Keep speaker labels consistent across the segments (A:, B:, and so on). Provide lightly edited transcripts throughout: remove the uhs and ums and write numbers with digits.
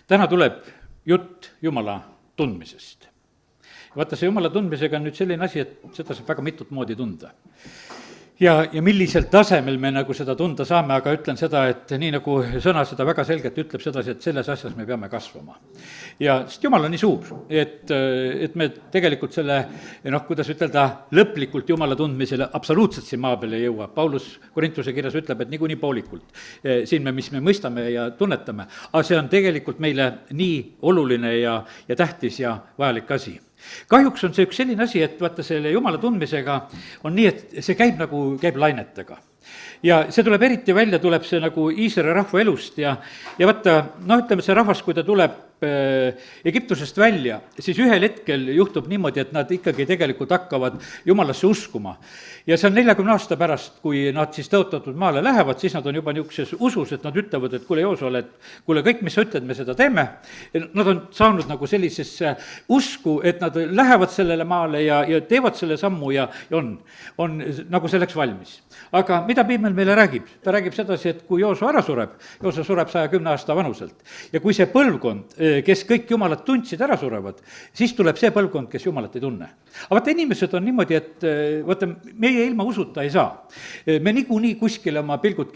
A: täna tuleb jutt Jumala tundmisest. vaata, see Jumala tundmisega on nüüd selline asi, et seda saab väga mitut moodi tunda. ja millisel tasemel me nagu seda tunda saame, aga ütlen seda, et nii nagu sõna seda väga selgelt ütleb sedasi, et selles asjas me peame kasvama. ja sest Jumal on nii suur, et me tegelikult selle, kuidas ütelda, lõplikult Jumala tundmisele absoluutselt siin maa peal ei jõua. Paulus Korintuse kirjas ütleb, et niikuinii poolikult. Siin mis me mõistame ja tunnetame, aga see on tegelikult meile nii oluline ja tähtis ja vajalik asi. Kahjuks on see üks selline asi, et vaata selle Jumala tundmisega on nii, et see käib lainetega. Ja see tuleb eriti välja, tuleb see nagu Iisraeli rahva elust ja vaata, ütleme see rahvas, kui ta tuleb Egiptusest välja, siis ühel hetkel juhtub niimoodi, et nad ikkagi tegelikult hakkavad Jumalasse uskuma. Ja see on 40 aasta pärast, kui nad siis tõotatud maale lähevad, siis nad on juba niisuguses usus, et nad ütlevad, et kuule, Joosole, et kuule, kõik, mis sa ütled, me seda teeme. Nad on saanud nagu sellisesse usku, et nad lähevad sellele maale ja teevad selle sammu ja on nagu selleks valmis. Aga mida Piimel meile räägib? Ta räägib sedasi, et kui Jooso ära sureb, Jooso sureb 110 aasta vanuselt. Ja kui see põlvkond, kes kõik Jumalat tundsid, ära surevad, siis tuleb see põlvkond, kes Jumalat ei tunne. Aga vaata, inimesed on niimoodi, et vaata, meie ilma usuta ei saa. Me niikuinii kuskile oma pilgud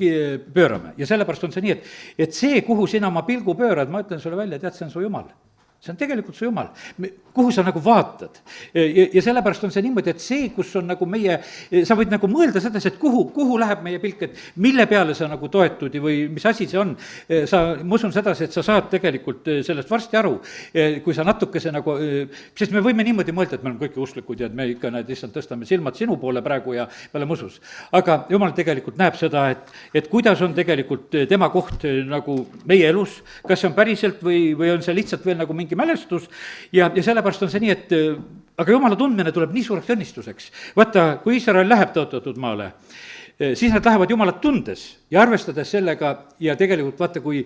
A: pöörame ja sellepärast on see nii, et see, kuhu sina oma pilgu pöörad, ma ütlen sulle välja, tead, see on su Jumal. See on tegelikult su Jumal, kuhu sa nagu vaatad. Ja sellepärast on see niimoodi, et see, kus on nagu sa võid nagu mõelda sedasi, et kuhu läheb meie pilk, et mille peale sa nagu toetud või mis asi see on. Ma usun sedasi, et sa saad tegelikult sellest varsti aru, kui sa natukese nagu, sest me võime niimoodi mõelda, et me oleme kõik usklikud ja et me ikka lihtsalt tõstame silmad sinu poole praegu ja me oleme usus. Aga Jumal tegelikult näeb seda, et kuidas on tegelikult tema koht nagu meie elus, kas see on päriselt või on see lihtsalt veel nagu mingi mälestus ja sellepärast on see nii, et aga Jumala tundmine tuleb nii suureks õnnistuseks. Vaata, kui Iisrael läheb tõotatud maale, siis nad lähevad Jumalat tundes ja arvestades sellega ja tegelikult vaata, kui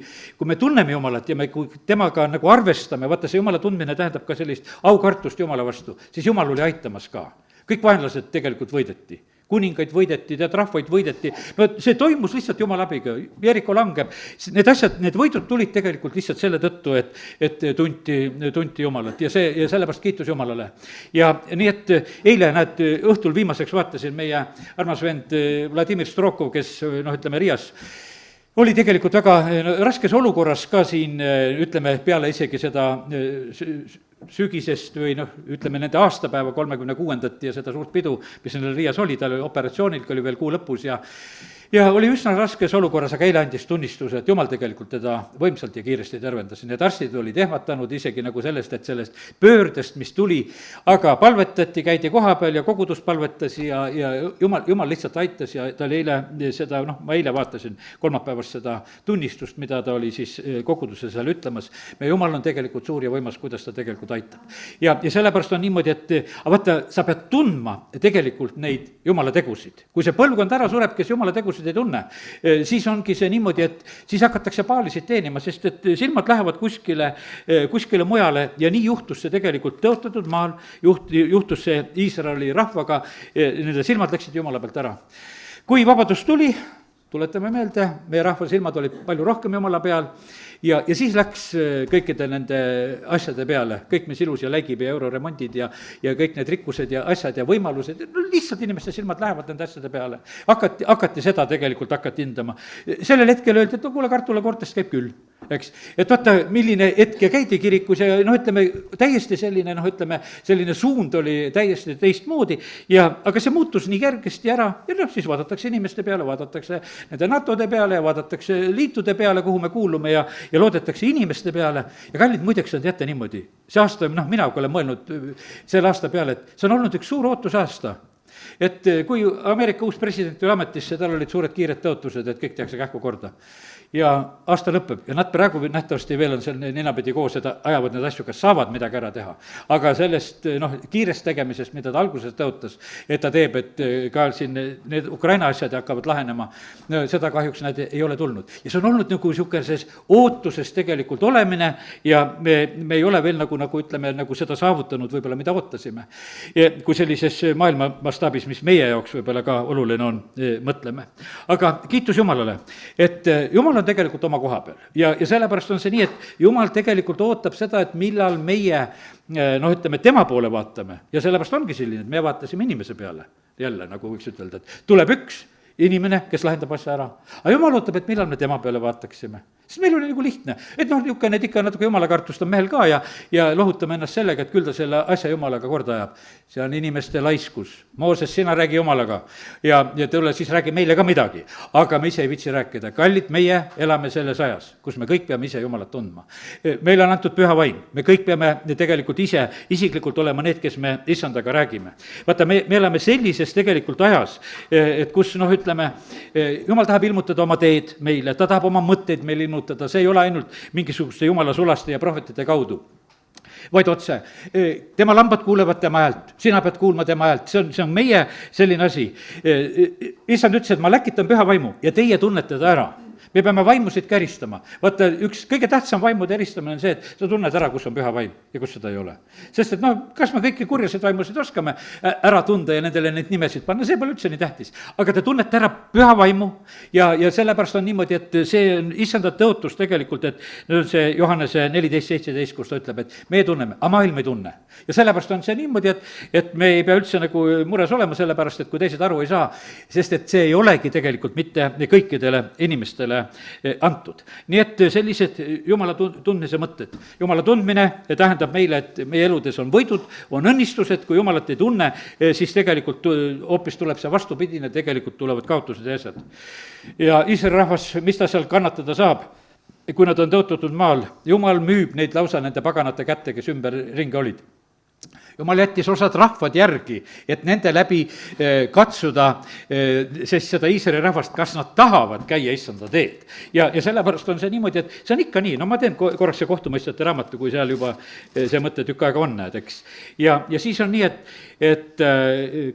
A: me tunneme Jumalat ja kui temaga nagu arvestame, vaata see Jumala tundmine tähendab ka sellist aukartust Jumala vastu, siis Jumal oli aitamas ka. Kõik vaenlased tegelikult võideti. Kuningaid võideti, rahvaid võideti, see toimus lihtsalt Jumala abiga, Jeriko langeb, need asjad, need võidud tulid tegelikult lihtsalt selle tõttu, et tunti Jumalat ja sellepärast kiitus Jumalale. Ja nii, et eile õhtul viimaseks vaatasin meie armas vend Vladimir Strokov, kes ütleme Riias, oli tegelikult väga raskes olukorras ka siin, ütleme, peale isegi seda sügisest või ütleme nende aastapäeva 36. ja seda suurt pidu, mis neil Riias oli, ta oli operatsioonil, oli veel kuu lõpus ja oli üsna raskes olukorras, aga eile andis tunnistuse, et Jumal tegelikult teda võimsalt ja kiiresti tervendas. Need arstid olid ehmatanud isegi nagu sellest, et sellest pöördest, mis tuli, aga palvetati, käidi koha peal ja kogudus palvetas ja Jumal lihtsalt aitas ja ta oli eile seda, ma eile vaatasin kolmapäevast seda tunnistust, mida ta oli siis koguduse seal ütlemas. Me Jumal on tegelikult suur ja võimas, kuidas ta tegelikult aitab. Ja sellepärast on niimoodi, et vaata, sa pead tundma tegelikult neid Jumala tegusid. Kui see põlvkond ära sureb, kes Jumala tegusid ei tunne, siis ongi see niimoodi, et siis hakatakse paalisid teenima, sest et silmad lähevad kuskile mujale ja nii juhtus see tegelikult tõotatud maal, juhtus see Iisraeli rahvaga, nende silmad läksid Jumala pealt ära. Kui vabadus tuli, tuletame meelde, meie rahva silmad olid palju rohkem Jumala peal ja siis läks kõikide nende asjade peale, kõik mis ilus ja läigib ja euroremondid ja kõik need rikkused ja asjad ja võimalused, lihtsalt inimeste silmad lähevad nende asjade peale. Hakati seda tegelikult hindama. Sellel hetkel öeldi, et kuule, Kartula kortest käib küll, eks. Et vaata, milline hetk ja käidi kirikus ja ütleme, täiesti selline suund oli täiesti teistmoodi aga see muutus nii kergesti ära ja siis vaadatakse inimeste peale, vaadatakse nende NATO-de peale ja vaadatakse liitude peale, kuhu me kuulume ja loodetakse inimeste peale ja kallid muideks on teate niimoodi. See aasta, mina olen mõelnud selle aasta peale, et see on olnud üks suur ootusaasta. Et kui Ameerika uus president oli ametisse, tal olid suured kiired tõotused, et kõik tehakse kähku korda. Ja aasta lõpeb ja nad praegu nähtavasti veel on seal ninapidi koos, et ajavad need asju, kas saavad midagi ära teha. Aga sellest kiirest tegemisest, mida ta alguses tõotas, et ta teeb, et ka siin need Ukraina asjad hakkavad lahenema, seda kahjuks need ei ole tulnud. Ja see on olnud nagu niisuguses ootuses tegelikult olemine ja me ei ole veel nagu seda saavutanud võib-olla, mida ootasime. Kui sellises maailma mastaabis, mis meie jaoks võib-olla ka oluline on, mõtleme. Aga kiitus Jumalale, et Jumal on tegelikult oma koha peal ja sellepärast on see nii, et Jumal tegelikult ootab seda, et millal meie ütleme, tema poole vaatame ja sellepärast ongi selline, et me vaatasime inimese peale jälle, nagu võiks ütelda, et tuleb üks inimene, kes lahendab asja ära. aga Jumal ootab, et millal me tema peale vaataksime. Sest meil oli nagu lihtne, et niisugune, et ikka natuke jumalakartust on mehel ka ja lohutame ennast sellega, et küll ta selle asja Jumalaga korda ajab. see on inimeste laiskus. Mooses, sina räägi Jumalaga ja tule siis räägi meile ka midagi. aga me ise ei viitsi rääkida. kallid, meie elame selles ajas, kus me kõik peame ise Jumalat tundma. meile on antud püha vaim, me kõik peame tegelikult ise isiklikult olema need, kes me issandaga räägime. vaata, me elame sellises tegelikult ajas, et kus ütleme, Jumal tahab ilmutada oma teed meile, ta tahab oma mõtteid meile ilmutada, see ei ole ainult mingisuguste jumala sulaste ja prohvetite kaudu, vaid otse. tema lambad kuulevad tema häält, sina pead kuulma tema häält, see on meie selline asi. issand ütles, et ma läkitan püha vaimu ja teie tunnete ta ära. me peame vaimusid käristama. vaata, üks kõige tähtsam vaimude eristamine on see, et sa tunned ära, kus on püha vaim ja kus seda ei ole. sest et kas me kõiki kurjaseid vaimusid oskame ära tunda ja nendele neid nimesid panna, see pole üldse nii tähtis. aga te tunnete ära püha vaimu ja sellepärast on niimoodi, et see on issanda tõotus tegelikult, et nüüd on see Johannese 14:17, kus ta ütleb, et meie tunneme, aga maailm ei tunne. ja sellepärast on see niimoodi, et me ei pea üldse nagu mures olema, sellepärast et kui teised aru ei saa, sest et see ei olegi tegelikult mitte kõikidele inimestele antud. nii et sellised Jumala tundmise mõtted. Jumala tundmine tähendab meile, et meie eludes on võidud, on õnnistused, kui Jumalat ei tunne, siis tegelikult hoopis tuleb see vastupidine, tegelikult tulevad kaotused ja asjad. ja Iisraeli rahvas, mis ta seal kannatada saab, kui nad on tõotatud maal, Jumal müüb neid lausa nende paganate kätte, kes ümberringi olid. Jumal jättis osad rahvad järgi, et nende läbi katsuda sest seda Iisraeli rahvast, kas nad tahavad käia issanda teed. ja sellepärast on see niimoodi, et see on ikka nii, ma teen korraks see kohtumõistjate raamatu, kui seal juba see mõte tükk aega on, näed, eks. ja siis on nii, et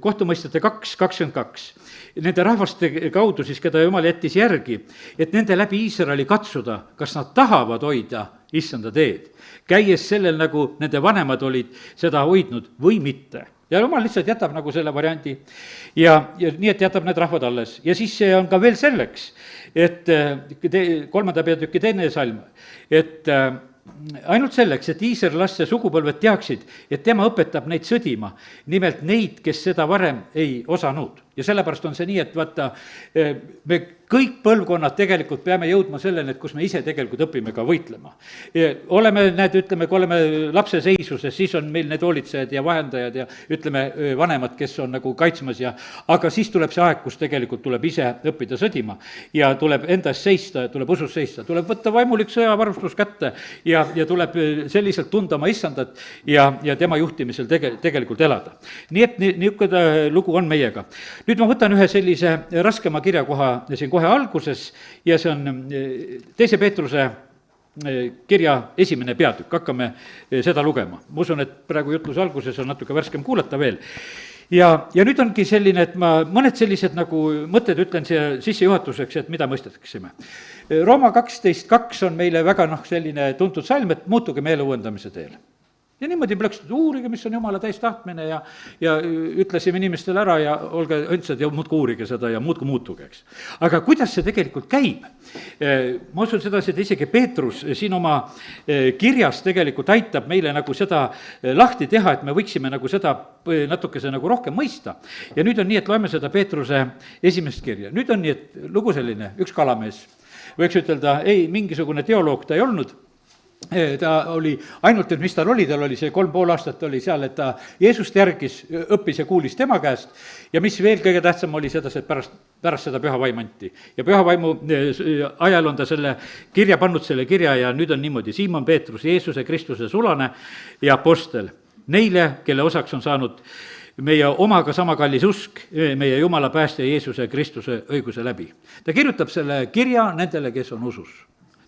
A: kohtumõistjate 2:22, nende rahvaste kaudu siis, keda Jumal jättis järgi, et nende läbi Iisraeli katsuda, kas nad tahavad hoida issanda teed, käies sellel, nagu nende vanemad olid seda hoidnud või mitte. ja Jumal lihtsalt jätab nagu selle variandi ja nii, et jätab need rahvad alles. ja siis see on ka veel selleks, et 3. peatüki 2. salm, et ainult selleks, et Iisraeli laste sugupõlved teaksid, et tema õpetab neid sõdima, nimelt neid, kes seda varem ei osanud. ja sellepärast on see nii, et vaata, me kõik põlvkonnad tegelikult peame jõudma selleni, et kus me ise tegelikult õpime ka võitlema. oleme, ütleme, kui oleme lapse seisuses, siis on meil need hoolitsejad ja vahendajad ja ütleme, vanemad, kes on nagu kaitsmas aga siis tuleb see aeg, kus tegelikult tuleb ise õppida sõdima ja tuleb enda eest seista, tuleb usus seista, tuleb võtta vaimulik sõjavarustus kätte ja tuleb selliselt tunda oma issandat ja tema juhtimisel tegelikult elada. nii et niisugune lugu on meiega. nüüd ma võtan ühe sellise raskema kirjakoha siin kohe alguses ja see on 2. Peetruse kirja 1. peatükk, hakkame seda lugema. ma usun, et praegu jutluse alguses on natuke värskem kuulata veel. ja nüüd ongi selline, et ma mõned sellised nagu mõtted ütlen siia sissejuhatuseks, et mida mõistetakse. Rooma 12:2 on meile väga selline tuntud salm, et muutuge meele uuendamise teel. ja niimoodi plõkstud, uurige, mis on Jumala täis tahtmine ja ütlesime inimestele ära ja olge õndsad ja muudkui uurige seda ja muudkui muutuge, eks. aga kuidas see tegelikult käib? Ma usun sedasi, et isegi Peetrus siin oma kirjas tegelikult aitab meile nagu seda lahti teha, et me võiksime nagu seda natukese nagu rohkem mõista. ja nüüd on nii, et loeme seda Peetruse esimest kirja. nüüd on nii, et lugu selline, üks kalamees, võiks ütelda, ei, mingisugune teoloog ta ei olnud, ta oli ainult, et mis tal oli see 3,5 aastat oli seal, et ta Jeesust järgis, õppis ja kuulis tema käest ja mis veel kõige tähtsam oli sedasi, et pärast seda püha vaim anti. ja püha vaimu ajal on ta selle kirja pannud, selle kirja ja nüüd on niimoodi, Siimon Peetrus, Jeesuse Kristuse sulane ja apostel, neile, kelle osaks on saanud meie omaga sama kallis usk, meie Jumala päästja Jeesuse Kristuse õiguse läbi. ta kirjutab selle kirja nendele, kes on usus.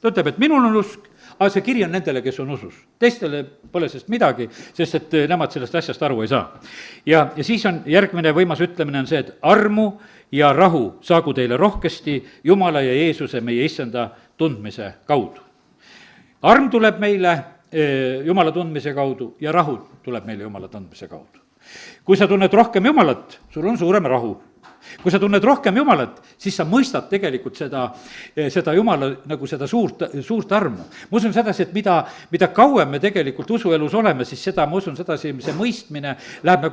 A: ta ütleb, et minul on usk, aga see kiri on nendele, kes on usus. teistele pole sellest midagi, sest et nemad sellest asjast aru ei saa. ja siis on järgmine võimas ütlemine on see, et armu ja rahu saagu teile rohkesti Jumala ja Jeesuse, meie issanda tundmise kaudu. arm tuleb meile Jumala tundmise kaudu ja rahu tuleb meile Jumala tundmise kaudu. kui sa tunned rohkem Jumalat, sul on suurem rahu. kui sa tunned rohkem Jumalat, siis sa mõistad tegelikult seda Jumala nagu seda suurt armu. Ma usun sedasi, et mida kauem me tegelikult usuelus oleme, siis seda, ma usun sedasi, see mõistmine läheb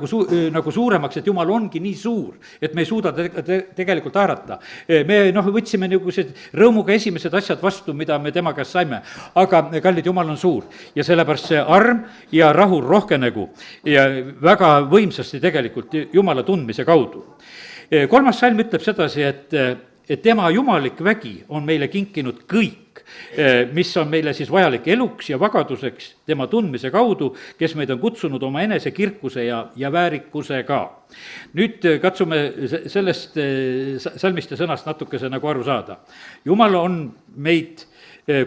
A: nagu suuremaks, et Jumal ongi nii suur, et me ei suuda tegelikult haarata. Me võtsime niisugused rõõmuga esimesed asjad vastu, mida me tema käest saime, aga kallid, Jumal on suur ja sellepärast see arm ja rahu rohkenegu ja väga võimsasti tegelikult Jumala tundmise kaudu. 3. salm ütleb sedasi, et tema jumalik vägi on meile kinkinud kõik, mis on meile siis vajalik eluks ja vagaduseks tema tundmise kaudu, kes meid on kutsunud oma enese kirkuse ja väärikusega. Nüüd katsume sellest salmiste sõnast natukese nagu aru saada. Jumal on meid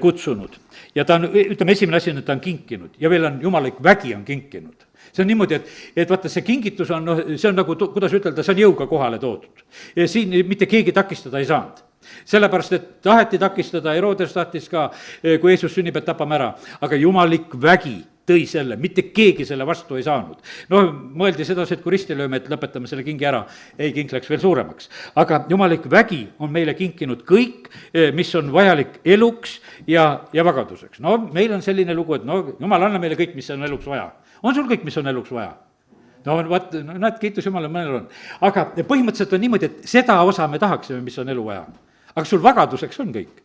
A: kutsunud ja ta on, ütleme, esimene asi on, et ta on kinkinud ja veel on jumalik vägi on kinkinud. See on niimoodi, et vaata, see kingitus on, see on nagu, kuidas ütelda, see on jõuga kohale toodud. Ja siin mitte keegi takistada ei saanud. Sellepärast, et taheti takistada, Herodes tahtis ka, kui Jeesus sünnib, et tapame ära. Aga jumalik vägi tõi selle, mitte keegi selle vastu ei saanud. Mõeldi sedasi, et kui risti lööme, et lõpetame selle kingi ära. Ei, king läks veel suuremaks. Aga jumalik vägi on meile kinkinud kõik, mis on vajalik eluks ja vagaduseks. Meil on selline lugu, et Jumal, anna meile kõik, mis on eluks vaja. On sul kõik, mis on eluks vaja? Näed, kiitus Jumala, mõnel on. Aga põhimõtteliselt on niimoodi, et seda osa me tahaksime, mis on elu vaja. Aga sul vagaduseks on kõik.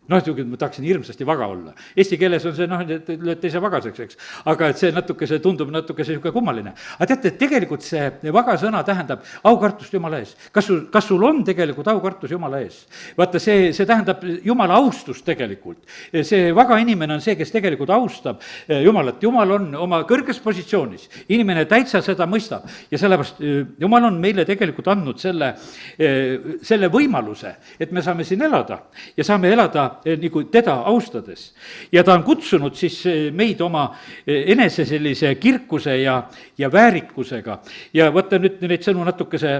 A: Ma tahaksin hirmsasti vaga olla. Eesti keeles on see, et lööte ise vagaseks, eks. Aga et see natuke, tundub natuke niisugune kummaline. Aga teate, et tegelikult see vaga sõna tähendab aukartust Jumala ees. Kas sul on tegelikult aukartus Jumala ees? Vaata, see tähendab Jumala austust tegelikult. See vaga inimene on see, kes tegelikult austab Jumalat. Jumal on oma kõrges positsioonis. Inimene täitsa seda mõistab. Ja sellepärast Jumal on meile tegelikult andnud selle võimaluse, et me saame siin elada ja saame elada nagu teda austades. Ja ta on kutsunud siis meid oma enese sellise kirkuse ja väärikusega. Ja võtta nüüd neid sõnu natukese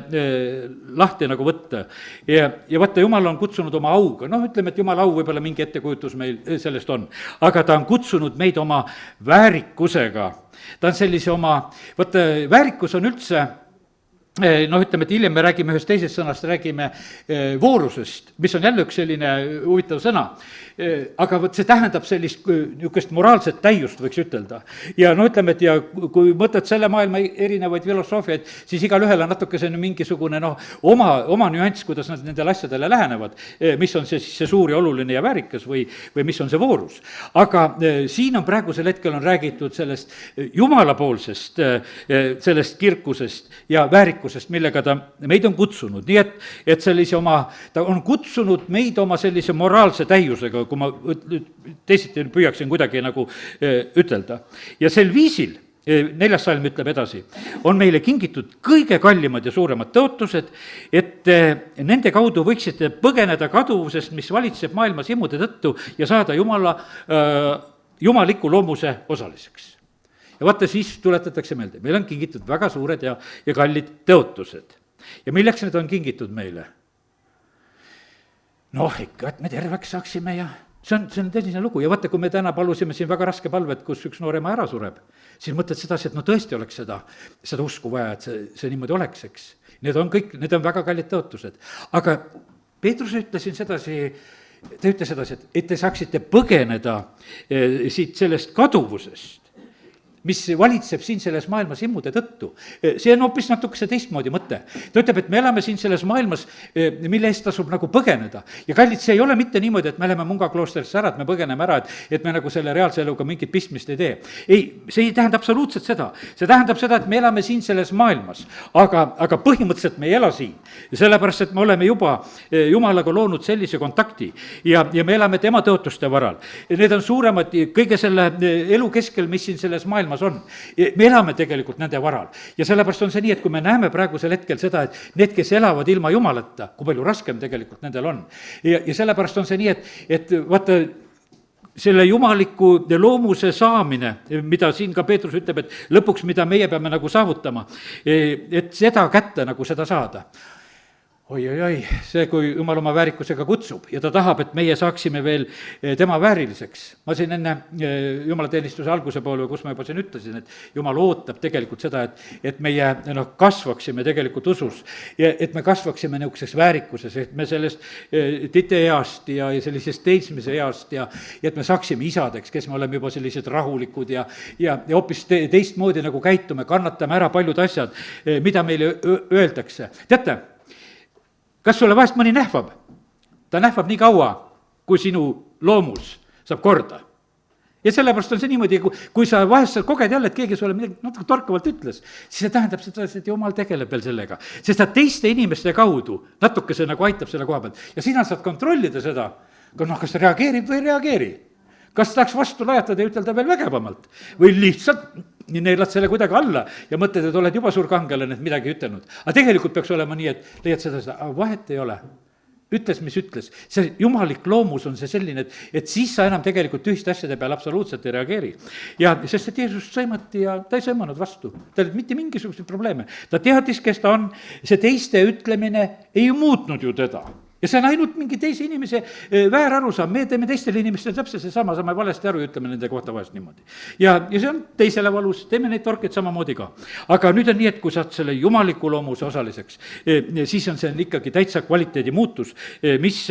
A: lahti nagu võtta. Ja võtta, Jumal on kutsunud oma auga. Ütleme, et Jumala au võib-olla mingi ettekujutus meil sellest on. Aga ta on kutsunud meid oma väärikusega. Ta on sellise võtta, väärikus on üldse, ütleme, et hiljem me räägime ühest teisest sõnast, räägime voorusest, mis on jälle üks selline huvitav sõna. Aga see tähendab sellist niisugust moraalset täiust, võiks ütelda. Ja ütleme, et ja kui mõtled selle maailma erinevaid filosoofiaid, siis igal ühel on natukese mingisugune oma nüanss, kuidas nad nendele asjadele lähenevad, mis on see suur ja oluline ja väärikas või mis on see voorus. Aga siin on praegusel hetkel on räägitud sellest jumalapoolsest, sellest kirkusest ja väärikusest, millega ta meid on kutsunud. Nii et ta on kutsunud meid oma sellise moraalse täiusega, kui ma teisiti püüaksin kuidagi nagu ütelda. Ja sel viisil, 4. salm ütleb edasi, on meile kingitud kõige kallimad ja suuremad tõotused, et nende kaudu võiksite põgeneda kaduvusest, mis valitseb maailmas himude tõttu ja saada jumaliku loomuse osaliseks. Ja vaata, siis tuletatakse meelde, meil on kingitud väga suured ja kallid tõotused. Ja milleks need on kingitud meile? Ikka, et me terveks saaksime ja see on tõsine lugu. Ja vaata, kui me täna palusime siin väga raske palvet, kus üks noorema ära sureb, siis mõtled sedasi, et tõesti oleks seda usku vaja, et see niimoodi oleks, eks. Need on väga kallid tõotused. Aga Peetrus ütles siin sedasi, et te saaksite põgeneda siit sellest kaduvusest, mis valitseb siin selles maailmas himmude tõttu. See on hoopis natukese teistmoodi mõte. Ta ütleb, et me elame siin selles maailmas, mille eest tasub nagu põgeneda. Ja kallid, see ei ole mitte niimoodi, et me läheme mungakloosterisse ära, et me põgeneme ära, et me nagu selle reaalse eluga mingit pistmist ei tee. Ei, see ei tähenda absoluutselt seda. See tähendab seda, et me elame siin selles maailmas, aga põhimõtteliselt me ei ela siin. Ja sellepärast, et me oleme juba Jumalaga loonud sellise kontakti ja me elame tema tõotuste varal. Need on suuremad kõige selle elu keskel, mis siin selles maailmas on. Me elame tegelikult nende varal. Ja sellepärast on see nii, et kui me näeme praegusel hetkel seda, et need, kes elavad ilma Jumalata, kui palju raskem tegelikult nendel on. Ja sellepärast on see nii, et vaata, selle jumaliku loomuse saamine, mida siin ka Peetrus ütleb, et lõpuks, mida meie peame nagu saavutama, et seda kätte nagu seda saada, oi, see, kui jumal oma väärikusega kutsub ja ta tahab, et meie saaksime veel tema vääriliseks. Ma siin enne jumalateenistuse alguse poole, kus ma juba siin ütlesin, et jumal ootab tegelikult seda, et meie kasvaksime tegelikult usus ja et me kasvaksime niisuguses väärikuses, et me sellest titeeast ja sellisest teismise east ja et me saaksime isadeks, kes me oleme juba sellised rahulikud ja hoopis teistmoodi nagu käitume, kannatame ära paljud asjad, mida meile öeldakse. Teate, kas sulle vahest mõni nähvab? Ta nähvab nii kaua, kui sinu loomus saab korda. Ja sellepärast on see niimoodi, kui sa vahest koged jälle, et keegi sulle midagi natuke torkavalt ütles, siis see tähendab seda, et jumal tegeleb veel sellega. Sest ta teiste inimeste kaudu natukese nagu aitab selle koha pealt. Ja sina saad kontrollida seda, kas ta reageerib või ei reageeri. Kas tahaks vastu lajatada ja ütelda veel vägevamalt? Või lihtsalt neelad selle kuidagi alla ja mõtled, et oled juba suur kangelane, et midagi ütelnud. Aga tegelikult peaks olema nii, et leiad seda, vahet ei ole. Ütles, mis ütles. See jumalik loomus on see selline, et siis sa enam tegelikult tühiste asjade peale absoluutselt ei reageeri. Ja sest et Jeesus sõimati ja ta ei sõimanud vastu. Ta oli mitte mingisuguseid probleeme. Ta teadis, kes ta on. See teiste ütlemine ei muutnud ju teda. Ja see on ainult mingi teise inimese väärarusaam, me teeme teistele inimestele täpselt seesama, saame valesti aru ja ütleme nende kohta vahest niimoodi. Ja see on teisele valus, teeme neid torkeid samamoodi ka. Aga nüüd on nii, et kui saad selle jumaliku loomuse osaliseks, siis on see ikkagi täitsa kvaliteedi muutus, mis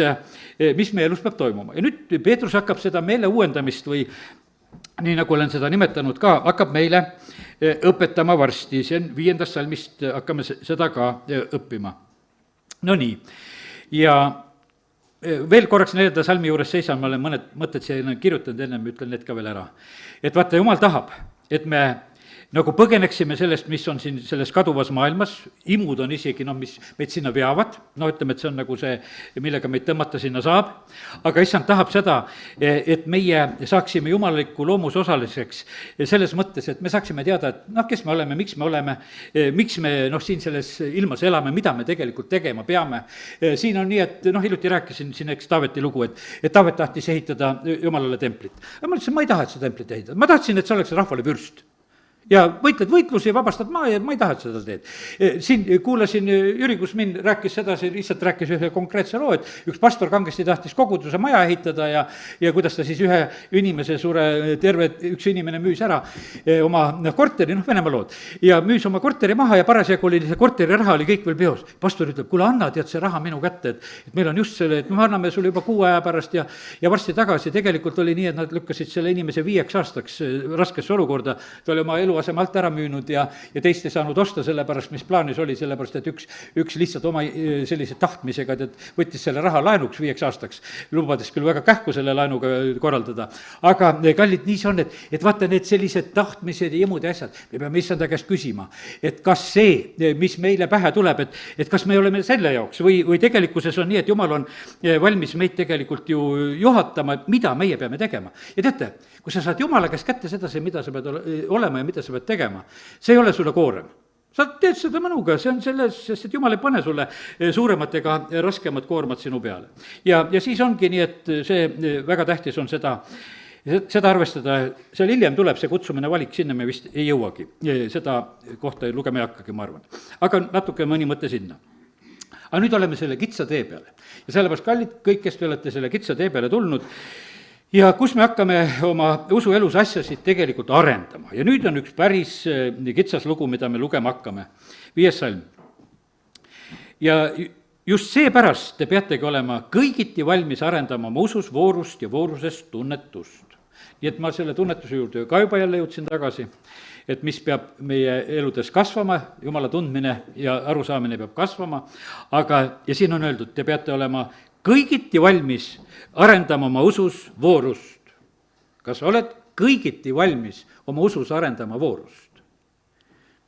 A: meie elus peab toimuma. Ja nüüd Peetrus hakkab seda meele uuendamist või nii nagu olen seda nimetanud ka, hakkab meile õpetama varsti, see on 5. salmist, hakkame seda ka õppima. No nii. Ja veel korraks 4. salmi juures seisan, ma olen mõned mõtted siia kirjutanud, ennem ütlen need ka veel ära. Et vaata, jumal tahab, et me nagu põgeneksime sellest, mis on siin selles kaduvas maailmas, imud on isegi, mis meid sinna veavad, ütleme, et see on nagu see, millega meid tõmmata sinna saab, aga issand tahab seda, et meie saaksime jumaliku loomuse osaliseks selles mõttes, et me saaksime teada, et kes me oleme, miks me siin selles ilmas elame, mida me tegelikult tegema peame. Siin on nii, et hiljuti rääkisin siin Taaveti lugu, et Taavet tahtis ehitada jumalale templit. Aga ma ütlesin, ma ei taha, et seda templit ehitada, ma tahtsin, et see oleks rahvale vürst. Ja võitled võitlusi ja vabastad maa ja ma ei taha, et seda teed. Siin kuulasin Jüri Kusmin rääkis seda, lihtsalt rääkis ühe konkreetse loo, et üks pastor kangesti tahtis koguduse maja ehitada ja kuidas ta siis ühe inimese üks inimene müüs ära oma korteri, Venemaa lood, ja müüs oma korteri maha ja parasjagu oli see korteri raha oli kõik veel peos. Pastor ütleb, kuule anna, tead see raha minu kätte, et meil on just selle, et me anname sulle juba 6 aja pärast ja varsti tagasi. Tegelikult oli nii, et nad lükkasid selle inimese 5 aastaks raskesse olukorda, ta oli oma eluaseme alt ära müünud ja teist ei saanud osta sellepärast, mis plaanis oli, sellepärast, et üks lihtsalt oma sellise tahtmisega, et võttis selle raha laenuks 5 aastaks, lubades küll väga kähku selle laenuga korraldada. Aga kallid, nii see on, et vaata need sellised tahtmised ja jõmud ja asjad, me peame issanda käest küsima, et kas see, mis meile pähe tuleb, et kas me oleme selle jaoks või tegelikkuses on nii, et jumal on valmis meid tegelikult ju juhatama, mida meie peame tegema. Ja teate, kui sa saad jumala käest kätte sedasi, mida sa pead olema ja mida sa pead tegema, see ei ole sulle koorem. Sa teed seda mõnuga, see on selles, sest et jumal ei pane sulle suuremat ega raskemat koormat sinu peale. Ja siis ongi nii, et see väga tähtis on seda arvestada, seal hiljem tuleb see kutsumine valik, sinna me vist ei jõuagi. Seda kohta lugema ei hakkagi, ma arvan. Aga natuke mõni mõte sinna. Aga nüüd oleme selle kitsa tee peale. Ja sellepärast, kallid, kõik, kes te olete selle kitsa tee peale tulnud, ja kus me hakkame oma usuelus asjasid tegelikult arendama. Ja nüüd on üks päris kitsas lugu, mida me lugema hakkame. 5. salm. Ja just seepärast te peategi olema kõigiti valmis arendama oma usus voorust ja voorusest tunnetust. Nii et ma selle tunnetuse juurde ka juba jälle jõudsin tagasi, et mis peab meie eludes kasvama, jumala tundmine ja arusaamine peab kasvama, ja siin on öeldud, te peate olema kõigiti valmis arendama oma usus voorust. Kas oled kõigiti valmis oma usus arendama voorust?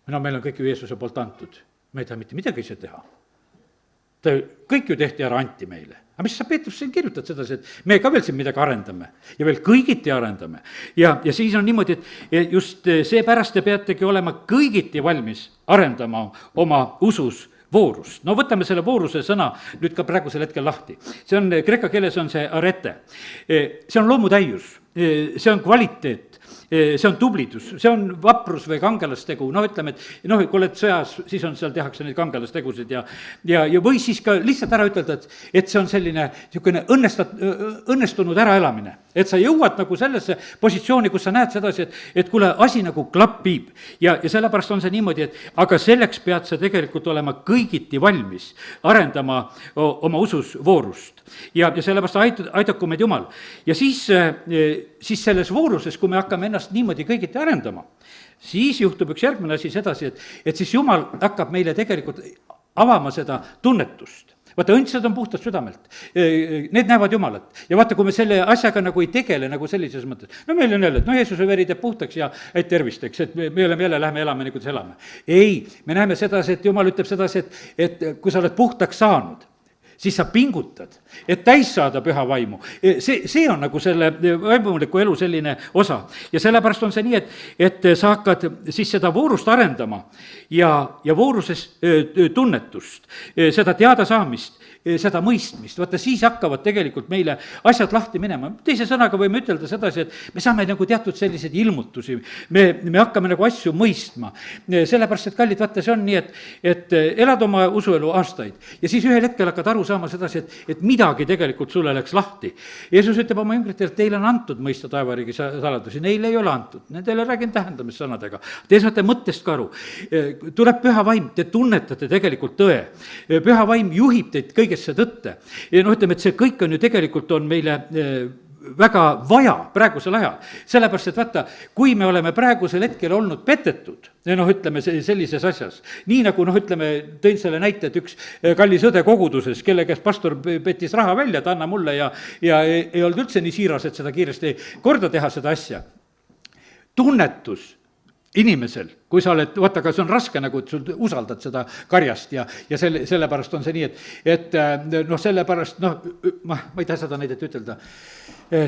A: Meil on kõik ju Jeesuse poolt antud. Me ei taha mitte midagi ise teha. Kõik ju tehti ära, anti meile. Aga mis sa, Peetrus, siin kirjutad sedasi, et me ka veel siin midagi arendame ja veel kõigiti arendame. Ja siis on niimoodi, et just seepärast te peategi olema kõigiti valmis arendama oma usus voorust. Võtame selle vooruse sõna nüüd ka praegusel hetkel lahti. See on, kreeka keeles on see arete. See on loomutäius. see on kvaliteet, see on tublidus, see on vaprus või kangelastegu, ütleme, et kui oled sõjas, siis seal tehakse neid kangelastegusid ja või siis ka lihtsalt ära ütelda, et see on selline niisugune õnnestunud äraelamine. Et sa jõuad nagu sellesse positsiooni, kus sa näed sedasi, et kuule, asi nagu klapib ja sellepärast on see niimoodi, et aga selleks pead sa tegelikult olema kõigiti valmis arendama oma usus voorust ja sellepärast aidaku meid Jumal. Ja siis selles vooruses, kui me hakkame ennast niimoodi kõigiti arendama, siis juhtub üks järgmine asi sedasi, et siis Jumal hakkab meile tegelikult avama seda tunnetust. Vaata, õndsad on puhtad südamelt, need näevad Jumalat. Ja vaata, kui me selle asjaga nagu ei tegele nagu sellises mõttes, meil on jälle, et Jeesuse veri teeb puhtaks ja et tervisteks, et me oleme jälle, lähme elame, kuidas elame. Ei, me näeme sedasi, et Jumal ütleb sedasi, et kui sa oled puhtaks saanud, siis sa pingutad, et täis saada püha vaimu. See on nagu selle vaimuliku elu selline osa. Ja sellepärast on see nii, et sa hakkad siis seda voorust arendama ja vooruses tunnetust, seda teadasaamist, seda mõistmist. Vaata, siis hakkavad tegelikult meile asjad lahti minema. Teise sõnaga võime ütelda sedasi, et me saame nagu teatud selliseid ilmutusi. Me hakkame nagu asju mõistma. Sellepärast, et kallid, vaata, see on nii, et elad oma usuelu aastaid ja siis ühel hetkel hakkad aru saama sedasi, et midagi tegelikult sulle läks lahti. Jeesus ütleb oma jüngritele, et teile on antud mõista taevariigi saladusi, neile ei ole antud. Nendele räägin tähendamissõnadega. Te saate mõttest ka aru. Tuleb püha vaim, te tunnetate tegelikult tõe. Püha vaim juhib teid kõigesse tõtte. Ja ütleme, et see kõik on ju tegelikult on meile väga vaja praegusel ajal. Sellepärast, et vaata, kui me oleme praegusel hetkel olnud petetud, ütleme sellises asjas, nii nagu ütleme, tõin selle näite, et üks kallis õde koguduses, kelle käest pastor petis raha välja, et anna mulle ja ei olnud üldse nii siiras, et seda kiiresti korda teha, seda asja. Tunnetus inimesel, kui sa oled, vaata, aga see on raske nagu, et sul usaldad seda karjast ja sellepärast on see nii, et sellepärast, ma ei taha seda näidet ütelda,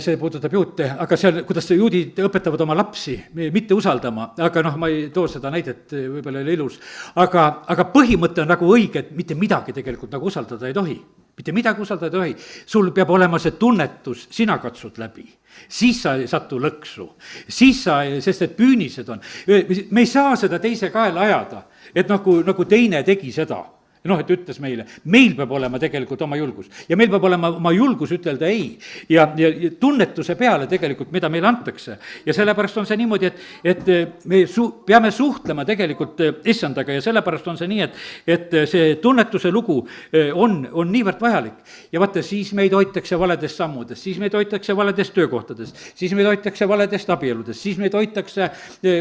A: see puudutab juute, aga seal, kuidas juudid õpetavad oma lapsi mitte usaldama, aga ma ei too seda näidet, võib-olla ei ole ilus, aga põhimõte on nagu õige, et mitte midagi tegelikult nagu usaldada ei tohi. Mitte midagi usaldada ei tohi, sul peab olema see tunnetus, sina katsud läbi, siis sa ei satu lõksu, sest et püünised on, me ei saa seda teise kaela ajada, et nagu teine tegi seda. Et ütles meile, meil peab olema tegelikult oma julgus ja meil peab olema oma julgus ütelda ei ja tunnetuse peale tegelikult, mida meile antakse. Ja sellepärast on see niimoodi, et me peame suhtlema tegelikult issandaga ja sellepärast on see nii, et see tunnetuse lugu on niivõrd vajalik. Ja vaata, siis meid hoitakse valedest sammudest, siis meid hoitakse valedest töökohtadest, siis meid hoitakse valedest abieludest, siis meid hoitakse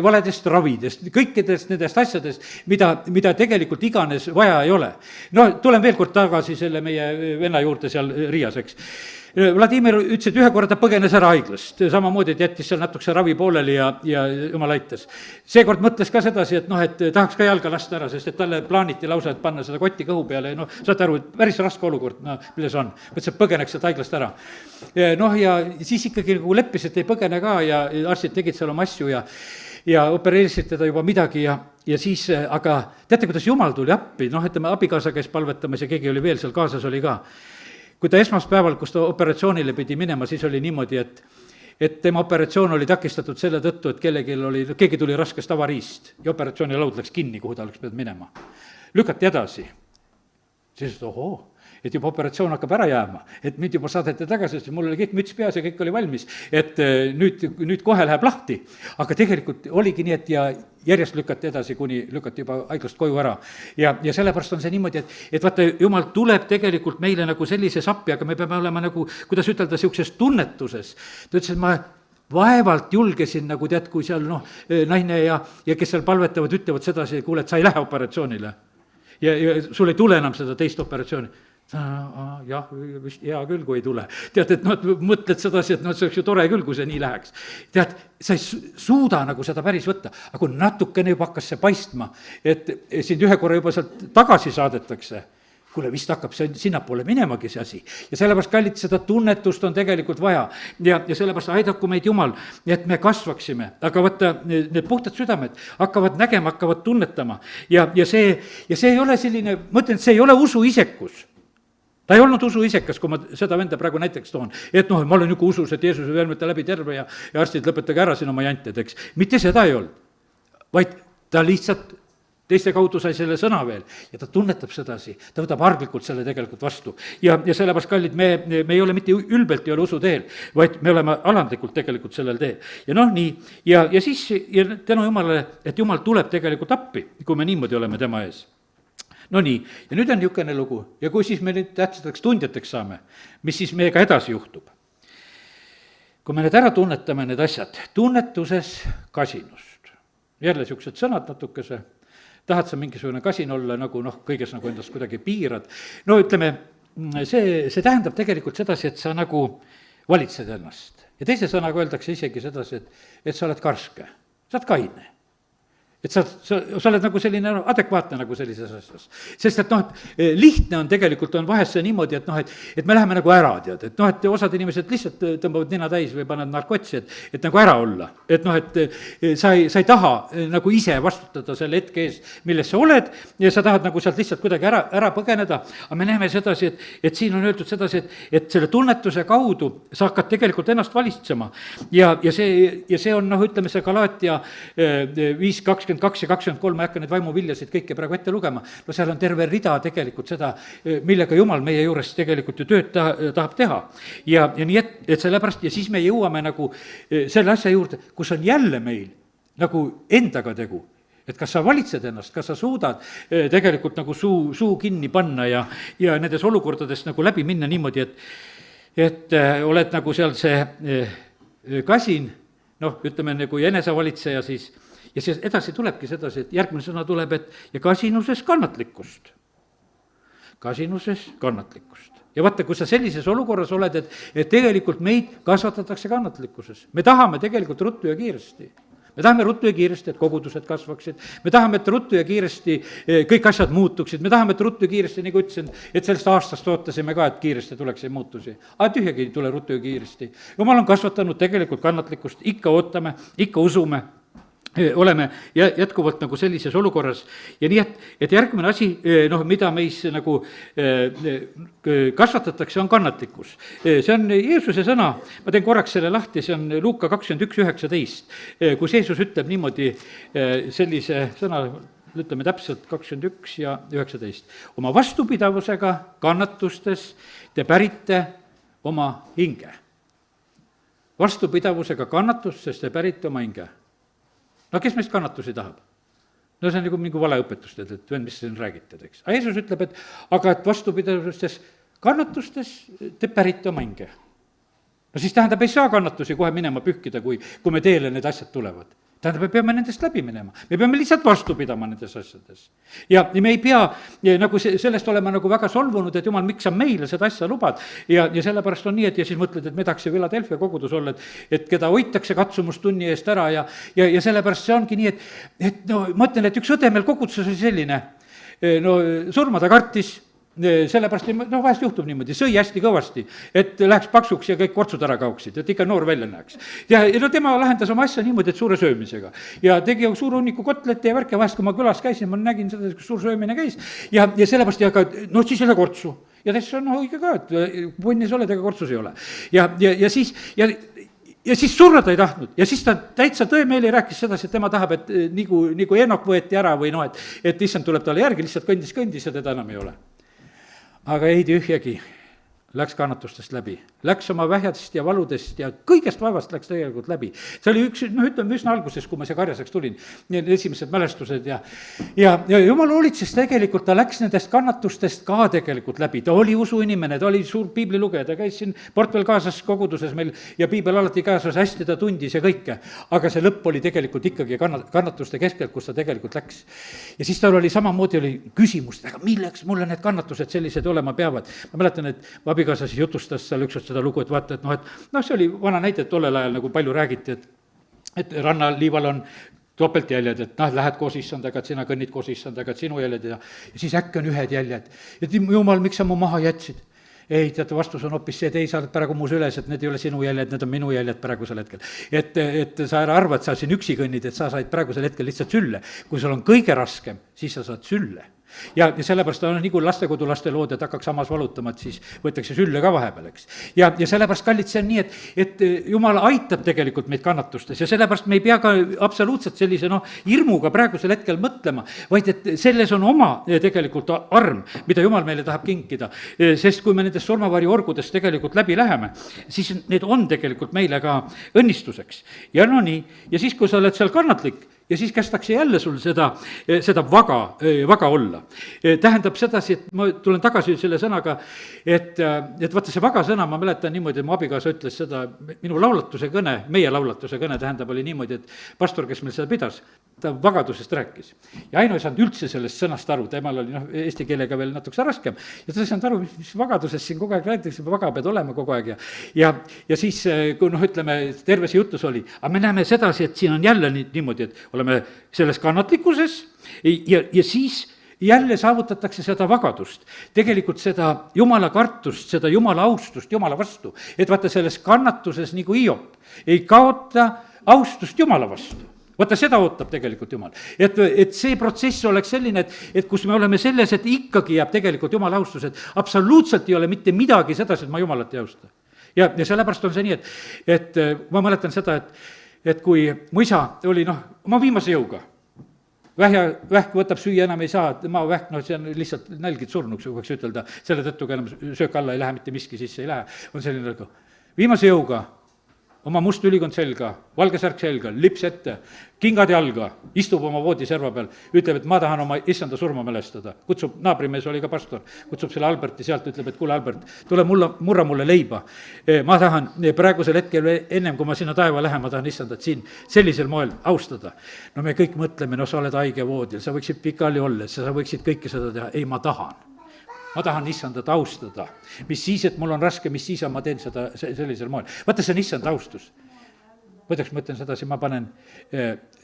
A: valedest ravidest, kõikidest nendest asjadest, mida tegelikult iganes vaja ei ole. Tulen veel kord tagasi selle meie venna juurde seal Riias, eks. Vladimir ütles, et ühe korda ta põgenes ära haiglast, samamoodi jättis seal natukese ravi pooleli ja jumal aitas. Seekord mõtles ka sedasi, et tahaks ka jalga lasta ära, sest et talle plaaniti lausa, et panna seda kotti kõhu peale ja saate aru, et päris raske olukord, milles on. Mõtles, et põgeneks sealt haiglast ära. Ja siis ikkagi nagu leppis, et ei põgene ka ja arstid tegid seal oma asju ja opereerisid teda juba midagi ja siis, aga teate, kuidas Jumal tuli appi, ütleme, abikaasa käis palvetamas ja keegi oli veel seal kaasas oli ka. Kui ta esmaspäeval, kus ta operatsioonile pidi minema, siis oli niimoodi, et tema operatsioon oli takistatud selle tõttu, et keegi tuli raskest avariist ja operatsioonilaud läks kinni, kuhu ta oleks pidanud minema. Lükati edasi. Siis, et juba operatsioon hakkab ära jääma, et mind juba saadeti tagasi, sest mul oli kõik müts peas ja kõik oli valmis, et nüüd kohe läheb lahti. Aga tegelikult oligi nii, et ja järjest lükati edasi, kuni lükati juba haiglast koju ära. Ja sellepärast on see niimoodi, et vaata, Jumal tuleb tegelikult meile nagu sellises appi, aga me peame olema nagu, kuidas ütelda, siukses tunnetuses. Ta ütles, et ma vaevalt julgesin nagu tead, kui seal naine ja kes seal palvetavad, ütlevad sedasi, kuule, et sa ei lähe operatsioonile. Ja sul ei tule enam seda teist operatsiooni. Jah, vist hea küll, kui ei tule. Tead, et mõtled sedasi, et see oleks ju tore küll, kui see nii läheks. Tead, sa ei suuda nagu seda päris võtta, aga kui natukene juba hakkas see paistma, et sind ühe korra juba sealt tagasi saadetakse, kuule, vist hakkab see sinnapoole minemagi see asi. Ja sellepärast, kallid, seda tunnetust on tegelikult vaja ja sellepärast aidaku meid Jumal, et me kasvaksime. Aga võtta, need puhtad südamed hakkavad nägema, hakkavad tunnetama ja see ei ole selline, ma ütlen, et see ei ole usu isekus. ta ei olnud usuisekas, kui ma seda venda praegu näiteks toon, et noh, ma olen niisugune usus, et Jeesus võib võtta läbi terve ja arstid, lõpetage ära siin oma janted, eks. mitte seda ei olnud, vaid ta lihtsalt teiste kaudu sai selle sõna veel ja ta tunnetab sedasi, ta võtab arglikult selle tegelikult vastu. ja sellepärast, kallid, me ei ole mitte ülbelt, ei ole usu teel, vaid me oleme alandlikult tegelikult sellel teel. ja noh, nii, ja siis ja tänu Jumalale, et Jumal tuleb tegelikult appi, kui me niimoodi oleme tema ees. No nii, ja nüüd on niisugune lugu ja kui siis me nüüd tähtsateks tundjateks saame, mis siis meiega edasi juhtub? Kui me need ära tunnetame, need asjad, tunnetuses kasinust, jälle niisugused sõnad natukese, tahad sa mingisugune kasin olla, nagu noh, kõiges nagu endast kuidagi piirad, no ütleme, see tähendab tegelikult sedasi, et sa nagu valitsed ennast. Ja teise sõnaga öeldakse isegi sedasi, et sa oled karske, sa oled kaine. Et sa oled nagu selline adekvaatne nagu sellises asjas. Sest et noh, lihtne on tegelikult, on vahest see niimoodi, et noh, et me läheme nagu ära, tead, et noh, et osad inimesed lihtsalt tõmbavad nina täis või panevad narkotsi, et nagu ära olla. Et noh, et sa ei taha nagu ise vastutada selle hetke ees, milles sa oled, ja sa tahad nagu sealt lihtsalt kuidagi ära põgeneda, aga me näeme sedasi, et siin on öeldud sedasi, et selle tunnetuse kaudu sa hakkad tegelikult ennast valitsema. Ja see on noh, ütleme see Galaatia 5:22 ja 23, ma ei hakka neid vaimuviljasid kõike praegu ette lugema, no seal on terve rida tegelikult seda, millega Jumal meie juures tegelikult ju tööd tahab teha. Ja nii, et sellepärast, ja siis me jõuame nagu selle asja juurde, kus on jälle meil nagu endaga tegu, et kas sa valitsed ennast, kas sa suudad tegelikult nagu suu kinni panna ja nendes olukordades nagu läbi minna niimoodi, et oled nagu seal see kasin, noh, ütleme nagu enesevalitseja siis. Ja siis edasi tulebki sedasi, et järgmine sõna tuleb, et ja kasinuses kannatlikkust. Kasinuses kannatlikkust. Ja vaata, kui sa sellises olukorras oled, et tegelikult meid kasvatatakse kannatlikkuses. Me tahame tegelikult ruttu ja kiiresti. Me tahame ruttu ja kiiresti, et kogudused kasvaksid. Me tahame, et ruttu ja kiiresti kõik asjad muutuksid. Me tahame, et ruttu ja kiiresti, nagu ütlesin, et sellest aastast ootasime ka, et kiiresti tuleks ei muutusi. Aga tühjagi ei tule ruttu ja kiiresti. Jumal on kasvatanud tegelikult kannatlikkust, ikka ootame, ikka usume. Oleme jätkuvalt nagu sellises olukorras ja nii, et järgmine asi, noh, mida meis nagu kasvatatakse, on kannatlikkus. See on Jeesuse sõna, ma teen korraks selle lahti, see on Luuka 21:19, kus Jeesus ütleb niimoodi sellise sõna, ütleme täpselt 21 ja 19. Oma vastupidavusega kannatustes te pärite oma hinge. Vastupidavusega kannatustes te pärite oma hinge. No kes meist kannatusi tahab? No see on nagu mingi valeõpetus, et vend, mis siin räägitad, eks. Aga Jeesus ütleb, et aga et vastupidavustes kannatustes te pärite oma hinge. No siis tähendab, ei saa kannatusi kohe minema pühkida, kui me teele need asjad tulevad. Tähendab, me peame nendest läbi minema. Me peame lihtsalt vastu pidama nendes asjades. Ja me ei pea nagu sellest olema nagu väga solvunud, et Jumal, miks sa meile seda asja lubad. Ja sellepärast on nii, et ja siis mõtled, et me tahaks ju Philadelphia kogudus olla, et keda hoitakse katsumustunni eest ära ja sellepärast see ongi nii, et no ma ütlen, et üks õde meil koguduses oli selline, no surma ta kartis, sellepärast, no vahest juhtub niimoodi, sõi hästi kõvasti, et läheks paksuks ja kõik kortsud ära kaoksid, et ikka noor välja näeks. Ja no tema lahendas oma asja niimoodi, et suure söömisega. Ja tegi suur hunniku kotleti ja värke, vahest kui ma külas käisin, ma nägin seda, kus suur söömine käis ja sellepärast ja ka, no siis ei ole kortsu. Ja teisest on õige ka, et punnis oled, ega kortsus ei ole. Ja siis surra ta ei tahtnud ja siis ta täitsa tõemeeli rääkis sedasi, et tema tahab, et nagu Enok võeti ära või noh, et issand tuleb talle järgi, lihtsalt kõndis ja teda enam ei ole. Aga ei tühjagi, läks kannatustest läbi, läks oma vähjadest ja valudest ja kõigest vaevast läks tegelikult läbi. See oli üks, noh ütleme üsna alguses, kui ma see karjaseks tulin, need esimesed mälestused ja Jumal hoolitses tegelikult, ta läks nendest kannatustest ka tegelikult läbi, ta oli usuinimene, ta oli suur piiblilugeja, ta käis siin portfell kaasas koguduses meil ja piibel alati kaasas, hästi ta tundis ja kõike, aga see lõpp oli tegelikult ikkagi kannatuste keskelt, kus ta tegelikult läks. Ja siis tal oli samamoodi oli küsimus, aga milleks mulle need kannatused sellised olema peavad. Ma mäletan, et abikaasa siis jutustas seal ükskord seda lugu, et vaata, et see oli vana näide, et tollel ajal nagu palju räägiti, et rannaliival on topeltjäljed, et lähed koos issandaga, et sina kõnnid koos issandaga, et sinu jäljed ja siis äkki on ühed jäljed. Et Jumal, miks sa mu maha jätsid? Ei, teate, vastus on hoopis see, et ei, sa oled praegu muus üles, et need ei ole sinu jäljed, need on minu jäljed praegusel hetkel. Et sa ära arva, et sa siin üksi kõnnid, et sa said praegusel hetkel lihtsalt sülle. Kui sul on kõige raskem, siis sa saad sülle. ja sellepärast on nii, kui lastekodulaste lood, et hakkaks hammas valutama, et siis võetakse sülle ka vahepeal, eks. ja sellepärast, kallid, see on nii, et jumal aitab tegelikult meid kannatustes ja sellepärast me ei pea ka absoluutselt sellise hirmuga praegusel hetkel mõtlema, vaid et selles on oma tegelikult arm, mida jumal meile tahab kinkida. Sest kui me nendest surmavarjuorgudest tegelikult läbi läheme, siis need on tegelikult meile ka õnnistuseks. Ja no nii, ja siis, kui sa oled seal kannatlik, ja siis kästakse jälle sul seda vaga olla. Tähendab sedasi, et ma tulen tagasi selle sõnaga, et vaata see vaga sõna, ma mäletan niimoodi, mu abikaasa ütles seda, minu laulatuse kõne, meie laulatuse kõne tähendab, oli niimoodi, et pastor, kes meil seda pidas, ta vagadusest rääkis. Ja Aino ei saanud üldse sellest sõnast aru, temal oli eesti keelega veel natukese raskem. Ja ta ei saanud aru, mis vagadusest siin kogu aeg räägitakse, vaga pead olema kogu aeg. Ja siis, kui ütleme, terve see jutus oli, aga me näeme sedasi, et siin on jälle niimoodi, et oleme selles kannatlikkuses ja siis jälle saavutatakse seda vagadust. Tegelikult seda jumala kartust, seda jumala austust jumala vastu. Et vaata selles kannatuses nagu Hiop ei kaota austust jumala vastu. Vaata, seda ootab tegelikult Jumal. Et see protsess oleks selline, et kus me oleme selles, et ikkagi jääb tegelikult Jumala austus, et absoluutselt ei ole mitte midagi sedasi, et ma Jumalat ei austa. Ja sellepärast on see nii, et ma mäletan seda, et kui mu isa oli oma viimase jõuga, vähk võtab, süüa enam ei saa, maavähk, see on lihtsalt nälgid surnuks, võiks ütelda, selle tõttu ka enam söök alla ei lähe, mitte miski sisse ei lähe, on selline viimase jõuga, oma must ülikond selga, valge särk selga, lips ette, kingad jalga, istub oma voodiserva peal, ütleb, et ma tahan oma issanda surma mälestada. Kutsub, naabrimees oli ka pastor, kutsub selle Alberti sealt, ütleb, et kuule, Albert, tule murra mulle leiba. Ma tahan praegusel hetkel, ennem kui ma sinna taeva lähen, ma tahan issandat siin sellisel moel austada. No me kõik mõtleme, sa oled haige voodil, sa võiksid pikali olla, sa võiksid kõike seda teha. Ei, ma tahan issandat austada. Mis siis, et mul on raske, mis siis on, ma teen seda sellisel moel. Vaata, see on issanda austus. Võidaks, ma ütlen sedasi, ma panen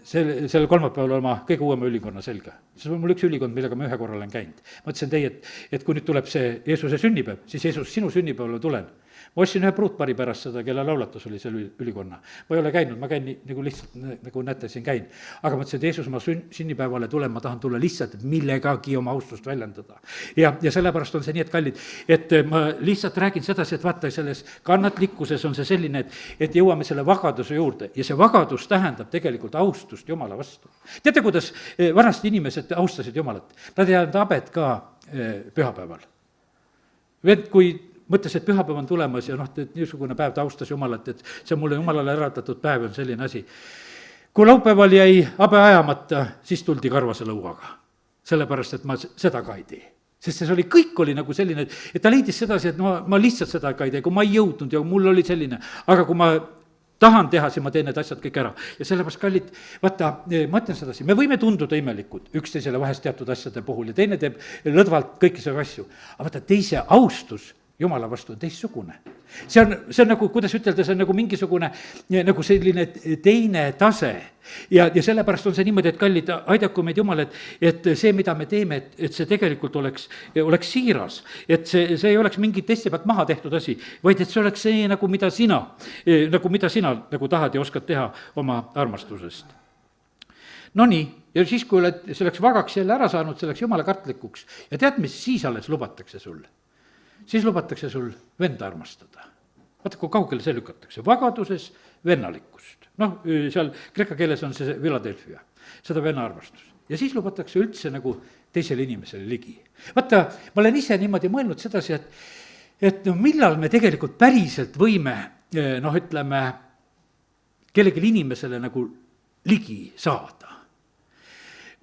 A: sellel kolmapäeval oma kõige uuema ülikonna selga. See on mul üks ülikond, millega ma ühe korra olen käinud. Ma ütlesin teie, et kui nüüd tuleb see Jeesuse sünnipäev, siis Jeesus, sinu sünnipäevale tulen. Ma ostsin ühe pruutpari pärast seda, kelle laulatus oli selle ülikonna. Ma ei ole käinud, ma käin nagu lihtsalt, nagu näete, siin käin. Aga ma ütlesin, et Jeesus, ma sünnipäevale tulen, ma tahan tulla lihtsalt millegagi oma austust väljendada. Ja sellepärast on see nii, et kallid, et ma lihtsalt räägin sedasi, et vaata, selles kannatlikkuses on see selline, et jõuame selle vagaduse juurde. Ja see vagadus tähendab tegelikult austust Jumala vastu. Teate, kuidas vanasti inimesed austasid Jumalat? Nad ei olnud abed ka pühapäeval. Kui mõtles, et pühapäev on tulemas ja et niisugune päev ta austas Jumalat, et see on mulle Jumalale eraldatud päev, on selline asi. Kui laupäeval jäi habe ajamata, siis tuldi karvase lõuaga. Sellepärast, et ma seda ka ei tee. Sest see oli, kõik oli nagu selline, et ta leidis sedasi, et ma lihtsalt seda ka ei tee, kui ma ei jõudnud ja mul oli selline, aga kui ma tahan teha, siis ma teen need asjad kõik ära. Ja sellepärast, kallid, vaata, ma ütlen sedasi, me võime tunduda imelikud üksteisele vahest teatud asjade puhul ja teine teeb lõdvalt kõiki selle asju. Aga vaata, teise austus Jumala vastu on teistsugune. See on nagu, kuidas ütelda, see on nagu mingisugune nagu selline teine tase. Ja sellepärast on see niimoodi, et kallid, aidaku meid Jumal, et see, mida me teeme, et see tegelikult oleks siiras. Et see ei oleks mingi testi pealt maha tehtud asi, vaid et see oleks see, nagu mida sina nagu tahad ja oskad teha oma armastusest. No nii, ja siis, kui oled selleks vagaks jälle ära saanud, selleks Jumala kartlikuks ja tead, mis siis alles lubatakse sulle? Siis lubatakse sul venda armastada. Vaata, kui kaugele see lükatakse. Vagaduses vennalikkust. Seal kreeka keeles on see Philadelphia, seda venna armastus. Ja siis lubatakse üldse nagu teisele inimesele ligi. Vaata, ma olen ise niimoodi mõelnud sedasi, et millal me tegelikult päriselt võime, ütleme, kellelegi inimesele nagu ligi saada.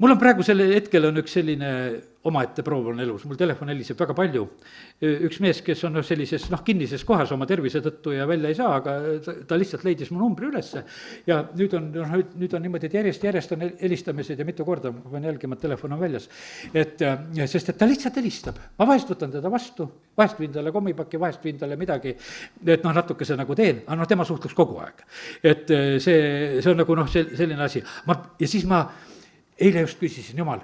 A: Mul on praegu selle hetkel on üks selline omaette proov on elus, mul telefon heliseb väga palju. Üks mees, kes on sellises kinnises kohas oma tervise tõttu ja välja ei saa, aga ta lihtsalt leidis mu numbri ülesse. Ja nüüd on niimoodi, et järjest on helistamised ja mitu korda, ma pean jälgima, et telefon on väljas. Sest et ta lihtsalt helistab, ma vahest võtan teda vastu, vahest viin talle kommipakki, vahest viin talle midagi, et natukese nagu teen, aga tema suhtleks kogu aeg. Et see on nagu selline asi. Ja siis ma eile just küsisin, Jumal,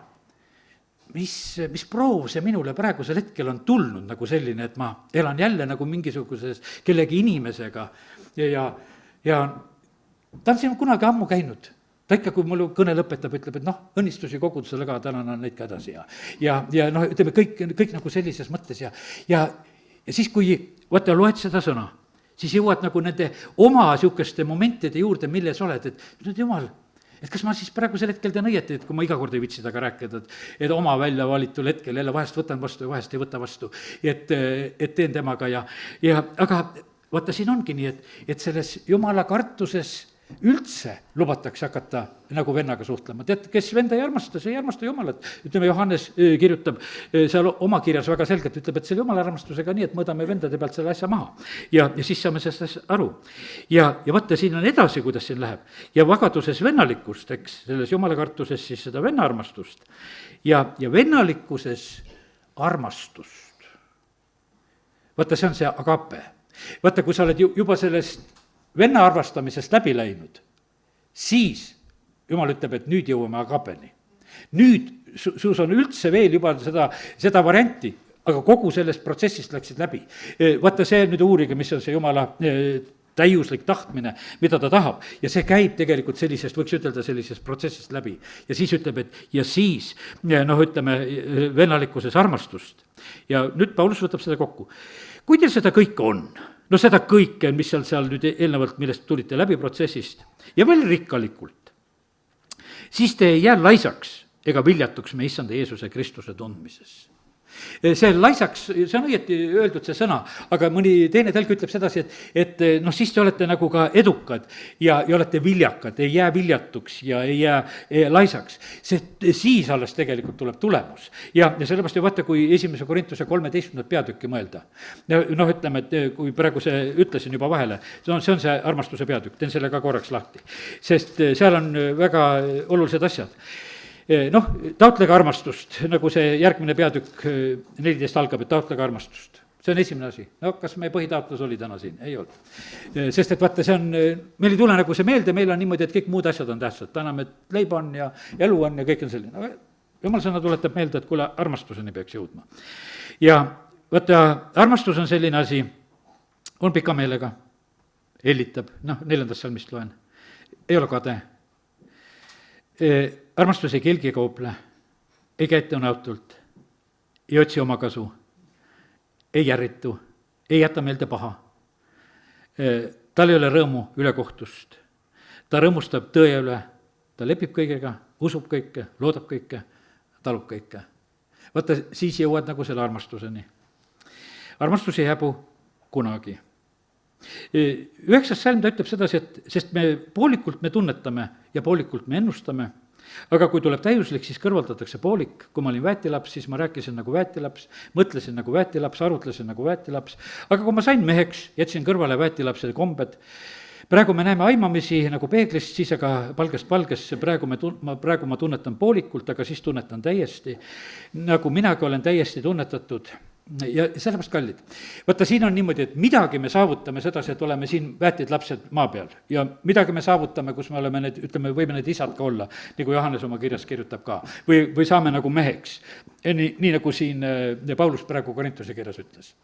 A: mis proov see minule praegusel hetkel on tulnud nagu selline, et ma elan jälle nagu mingisuguses kellegi inimesega ja ta on siin kunagi ammu käinud ta ikka, kui mul kõne lõpetab, ütleb, et noh, õnnistusi kogudusele ka, tänan on neid ka edasi ja noh, ütleme kõik nagu sellises mõttes ja siis, kui vaata, loed seda sõna, siis jõuad nagu nende oma niisuguste momentide juurde, milles oled, et nüüd jumal, et kas ma siis praegusel hetkel teen õieti, et kui ma iga kord ei viitsi temaga rääkida, et oma välja valitul hetkel jälle vahest võtan vastu ja vahest ei võta vastu, et teen temaga ja aga vaata, siin ongi nii, et selles jumala kartuses üldse lubatakse hakata nagu vennaga suhtlema. Tead, kes venda ei armasta, see ei armasta Jumalat. Ütleme, Johannes kirjutab seal oma kirjas väga selgelt, ütleb, et selle Jumala armastusega nii, et mõõdame vendade pealt selle asja maha. Ja siis saame sellest aru. Ja vaata, siin on edasi, kuidas siin läheb. Ja vagaduses vennalikust, eks, selles Jumala kartuses siis seda venna armastust. Ja vennalikkuses armastust. Vaata, see on see agape. Vaata, kui sa oled juba sellest venna arvastamisest läbi läinud, siis Jumal ütleb, et nüüd jõuame agapeni. Nüüd sus on üldse veel juba seda varianti, aga kogu sellest protsessist läksid läbi. Vaata, see nüüd uurige, mis on see Jumala täiuslik tahtmine, mida ta tahab. Ja see käib tegelikult sellisest, võiks ütelda sellisest protsessist läbi. Ja siis ütleb, et ja siis, noh, ütleme, vennalikkuses armastust. Ja nüüd Paulus võtab seda kokku. Kui teil seda kõike on, no seda kõike, mis seal nüüd eelnevalt, millest tulite läbi protsessist, ja veel rikkalikult, siis te ei jää laisaks ega viljatuks me issanda Jeesuse Kristuse tundmises. See laisaks, see on õieti öeldud see sõna, aga mõni teine tõlk ütleb sedasi, et noh, siis te olete nagu ka edukad ja olete viljakad, ei jää viljatuks ja ei jää laisaks. Siis alles tegelikult tuleb tulemus. Ja sellepärast ju vaata, kui 1. Korintuse 13. peatükki mõelda. Noh, ütleme, et kui praegu see ütlesin juba vahele, see on see armastuse peatükk, teen selle ka korraks lahti. Sest seal on väga olulised asjad. Noh, taotlege armastust, nagu see järgmine peatükk 14 algab, et taotlege armastust. See on esimene asi. No kas meie põhitaotlus oli täna siin? Ei olnud. Sest et vaata, see on, meil ei tule nagu see meelde, meil on niimoodi, et kõik muud asjad on tähtsad. Täname, et leiba on ja elu on ja kõik on selline. No, Jumal sõna tuletab meelde, et kuule, armastuseni peaks jõudma. Ja vaata, armastus on selline asi, on pika meelega, hellitab, noh, 4. salmist loen, ei ole kade. Armastus ei kelgi kauple, ei käitu näotult, ei otsi oma kasu, ei järritu, ei jäta meelde paha. Tal ei ole rõõmu ülekohtust, ta rõõmustab tõe üle, ta lepib kõigega, usub kõike, loodab kõike, talub kõike. Vaata, siis jõuad nagu selle armastuseni. Armastus ei häbu kunagi. 9. salm ta ütleb sedasi, et sest me poolikult me tunnetame ja poolikult me ennustame, aga kui tuleb täiuslik, siis kõrvaldatakse poolik. Kui ma olin väetilaps, siis ma rääkisin nagu väetilaps, mõtlesin nagu väetilaps, arutlesin nagu väetilaps, aga kui ma sain meheks, jätsin kõrvale väetilapse kombed. Praegu me näeme aimamisi nagu peeglist, siis aga palgest palgesse, praegu ma tunnetan poolikult, aga siis tunnetan täiesti, nagu minagi olen täiesti tunnetatud. Ja sellepärast kallid. Vaata, siin on niimoodi, et midagi me saavutame sedasi, et oleme siin väetid lapsed maa peal ja midagi me saavutame, kus me oleme need, ütleme, võime need isad ka olla, nagu Johannes oma kirjas kirjutab ka, või saame nagu meheks. Nii nagu siin Paulus praegu Korintuse kirjas ütles.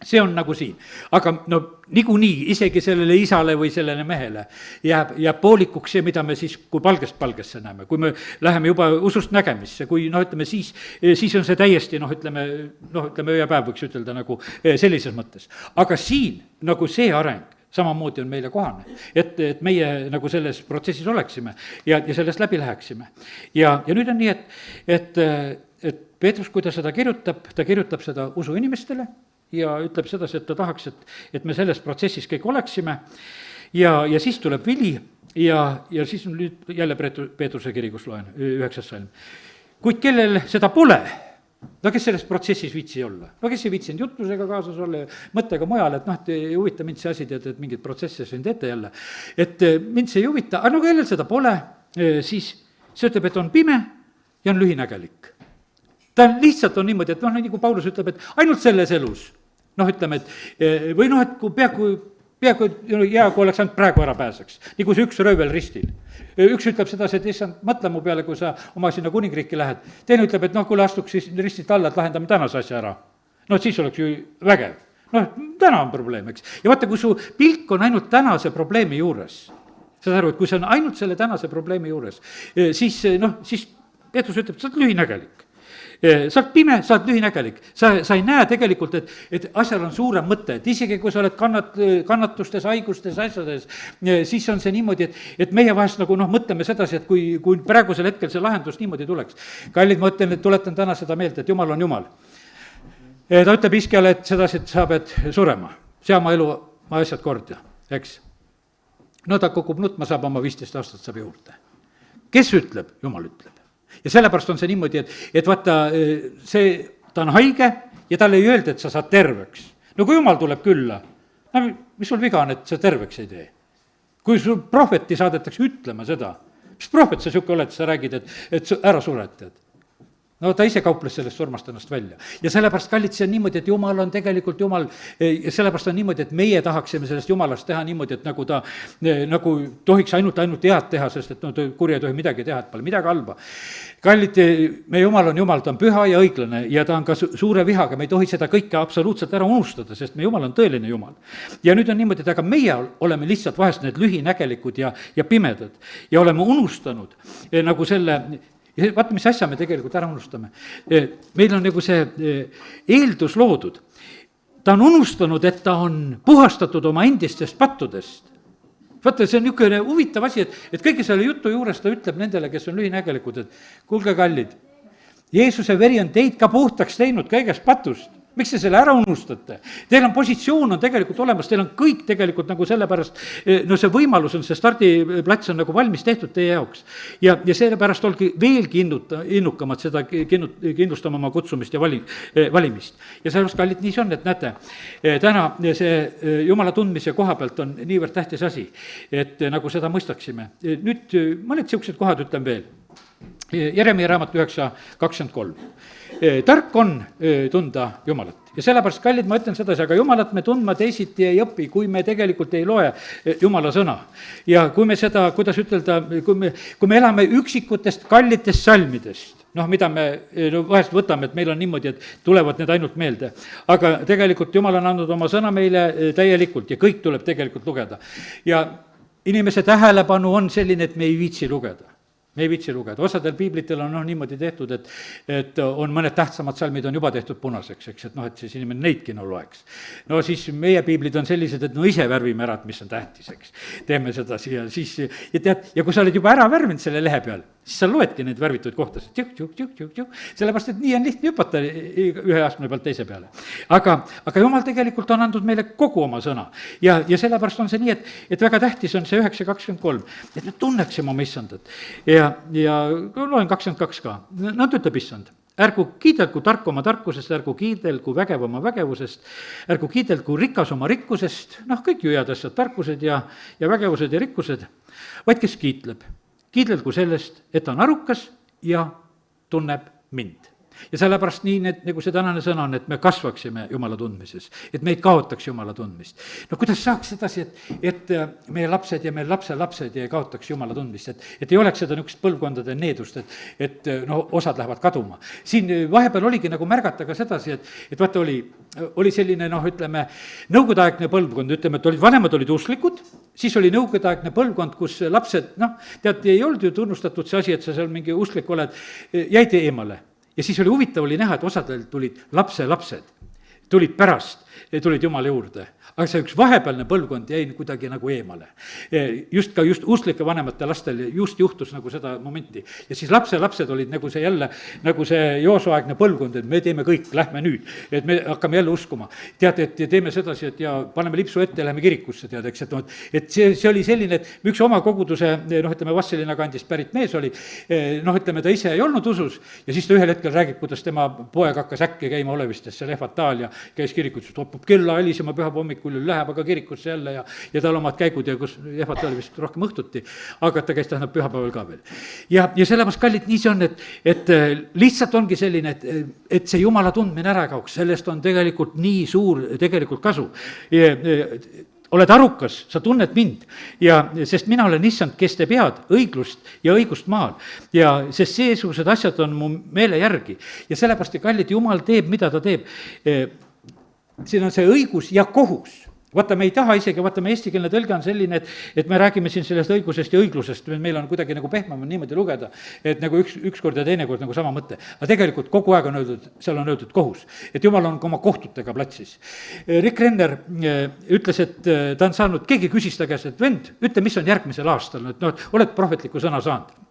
A: See on nagu siin, aga no niikuinii isegi sellele isale või sellele mehele jääb poolikuks see, mida me siis, kui palgest palgesse näeme, kui me läheme juba usust nägemisse, kui noh, ütleme siis on see täiesti ütleme ööpäev võiks ütelda nagu sellises mõttes. Aga siin nagu see areng samamoodi on meile kohane, et meie nagu selles protsessis oleksime ja sellest läbi läheksime. Ja nüüd on nii, et Peetrus, kui ta seda kirjutab seda usu inimestele, ja ütleb sedasi, et ta tahaks, et me selles protsessis kõik oleksime ja siis tuleb vili ja siis nüüd jälle Peetruse kiri, kus loen 9. salm. Kuid kellel seda pole, no kes selles protsessis viitsi olla? No kes ei viitsinud jutlusega kaasas olla, mõttega mujal, et noh, et ei huvita mind see asi, tead, et mingid protsessi siin teete jälle. Et mind see ei huvita, aga no kellel seda pole, siis see ütleb, et on pime ja on lühinägelik. Ta lihtsalt on niimoodi, et noh, nagu Paulus ütleb, et ainult selles elus, noh, ütleme, et või noh, et kui peaaegu hea, kui oleks ainult praegu ära pääseks, nii kui see üks röövel ristil. Üks ütleb sedasi, et issand, mõtle mu peale, kui sa oma sinna kuningriiki lähed. Teine ütleb, et noh, kui astuks siis ristilt alla, et lahendame tänase asja ära. No siis oleks ju vägev. Noh, täna on probleem, eks. Ja vaata, kui su pilk on ainult tänase probleemi juures, saad aru, et kui see on ainult selle tänase probleemi juures, siis Peetrus ütleb, sa oled lühinägelik. Sa oled pime, sa oled lühinägelik, sa ei näe tegelikult, et asjal on suurem mõte, et isegi kui sa oled kannatustes, haigustes, asjades, siis on see niimoodi, et meie vahest nagu mõtleme sedasi, et kui praegusel hetkel see lahendus niimoodi tuleks. Kallid, ma ütlen, et tuletan täna seda meelde, et Jumal on Jumal. Ta ütleb Iskjale, et sedasi, et sa pead surema, sea oma elu, oma asjad korda, eks. No ta kukub nutma, saab oma 15 aastat saab juurde. Kes ütleb? Jumal ütleb. Ja sellepärast on see niimoodi, et vaata, ta on haige ja talle ei öelda, et sa saad terveks. No kui Jumal tuleb külla, mis sul viga on, et sa terveks ei tee? Kui sul prohveti saadetakse ütlema seda, mis prohvet sa siuke oled, sa räägid, et ära suretad. No ta ise kauples sellest surmast ennast välja. Ja sellepärast, kallid, see on niimoodi, et Jumal on tegelikult Jumal, ja sellepärast on niimoodi, et meie tahaksime sellest Jumalast teha niimoodi, et nagu ta nagu tohiks ainult head teha, sest et kuri ei tohi midagi teha, et pole midagi halba. Kallid, meie Jumal on Jumal, ta on püha ja õiglane ja ta on ka suure vihaga, me ei tohi seda kõike absoluutselt ära unustada, sest meie Jumal on tõeline Jumal. Ja nüüd on niimoodi, et aga meie oleme lihtsalt vahest need lühinägelikud ja pimedad ja oleme unustanud nagu selle. Ja vaata, mis asja me tegelikult ära unustame. Meil on nagu see eeldus loodud. Ta on unustanud, et ta on puhastatud oma endistest pattudest. Vaata, see on niisugune huvitav asi, et kõige selle jutu juures ta ütleb nendele, kes on lühinägelikud, et kuulge, kallid, Jeesuse veri on teid ka puhtaks teinud kõigest patust. Miks te selle ära unustate? Teil on positsioon on tegelikult olemas, teil on kõik tegelikult nagu sellepärast, see võimalus on, see stardiplats on nagu valmis tehtud teie jaoks. Ja sellepärast olgi veelgi innukamad seda kindlustama oma kutsumist ja valimist. Ja sellepärast, kallid, nii see on, et näete, täna see Jumala tundmise koha pealt on niivõrd tähtis asi, et nagu seda mõistaksime. Nüüd mõned siuksed kohad ütlen veel. Jeremia raamat 9:23. Tark on tunda Jumalat ja sellepärast, kallid, ma ütlen sedasi, aga Jumalat me tundma teisiti ei õpi, kui me tegelikult ei loe Jumala sõna. Ja kui me seda, kuidas ütelda, kui me elame üksikutest kallitest salmidest, mida me vahest võtame, et meil on niimoodi, et tulevad need ainult meelde. Aga tegelikult Jumal on andnud oma sõna meile täielikult ja kõik tuleb tegelikult lugeda. Ja inimese tähelepanu on selline, et me ei viitsi lugeda. Me ei viitsi lugeda, osadel piiblitel on niimoodi tehtud, et on mõned tähtsamad salmid on juba tehtud punaseks, eks, et siis inimene neidki loeks. No siis meie piiblid on sellised, et ise värvime ära, et mis on tähtis, eks. Teeme seda siia, siis, ja kui sa oled juba ära värvinud selle lehe peal, siis sa loedki neid värvituid kohtasid, sellepärast, et nii on lihtne hüpata ühe astme pealt teise peale. Aga Jumal tegelikult on andnud meile kogu oma sõna ja sellepärast on see nii, et väga tähtis on see 9:23, et me tunneksime oma issandat. Ja loen 22 ka, nad ütleb issand, ärgu kiidelgu tark oma tarkusest, ärgu kiidelgu vägev oma vägevusest, ärgu kiidelgu rikas oma rikkusest, kõik ju head asjad, tarkused ja vägevused ja rikkused, vaid kes kiidelgu sellest, et ta on arukas ja tunneb mind. Ja sellepärast nii nagu see tänane sõna on, et me kasvaksime Jumala tundmises, et me ei kaotaks Jumala tundmist. No kuidas saaks sedasi, et meie lapsed ja meie lapselapsed ei kaotaks Jumala tundmist, et ei oleks seda niisugust põlvkondade needust, et osad lähevad kaduma. Siin vahepeal oligi nagu märgata ka sedasi, et vaata oli selline, ütleme, nõukogudeaegne põlvkond, ütleme, et vanemad olid usklikud, siis oli nõukogudeaegne põlvkond, kus lapsed, tead, ei olnud ju tunnustatud see asi, et sa seal mingi usklik oled, jäid eemale. Ja siis oli huvitav oli näha, et osadel tulid lapselapsed, tulid pärast, tulid Jumala juurde. Aga see üks vahepealne põlvkond jäi kuidagi nagu eemale. Just usklike vanemate lastel just juhtus nagu seda momenti. Ja siis lapsed olid nagu see jälle, nagu see Joosuaegne põlvkond, et me teeme kõik, lähme nüüd, et me hakkame jälle uskuma. Tead, et teeme sedasi, et ja paneme lipsu ette ja lähme kirikusse, tead, eks, et see oli selline, et üks oma koguduse, ütleme, Vassilina kandist pärit mees oli, ütleme, ta ise ei olnud usus ja siis ta ühel hetkel räägib, kuidas tema poeg hakkas äkki käima Olevistes, seal Ehvataal ja käis kirikusse, toppub kella helisema pühaba hommikul, läheb aga kirikusse jälle ja tal omad käigud ja kus Ehvat oli vist rohkem õhtuti, aga ta käis tähendab pühapäeval ka veel. Ja sellepärast, kallid, nii see on, et lihtsalt ongi selline, et see Jumala tundmine ära kauks, sellest on tegelikult nii suur tegelikult kasu. Oled arukas, sa tunned mind ja sest mina olen issand, kes teeb head, õiglust ja õigust maal ja sest seesugused asjad on mu meele järgi ja sellepärast, kallid, Jumal teeb, mida ta teeb. Siin on see õigus ja kohus. vaata, me ei taha isegi, vaata, me eestikeelne tõlge on selline, et me räägime siin sellest õigusest ja õiglusest, meil on kuidagi nagu pehmem niimoodi lugeda, et nagu ükskord ja teinekord nagu sama mõte. aga tegelikult kogu aeg on öeldud, seal on öeldud kohus, et jumal on ka oma kohtutega platsis. Rick Renner ütles, et ta on saanud, keegi küsis ta käest, et vend, ütle, mis on järgmisel aastal, et noh, et oled prohvetlikku sõna saanud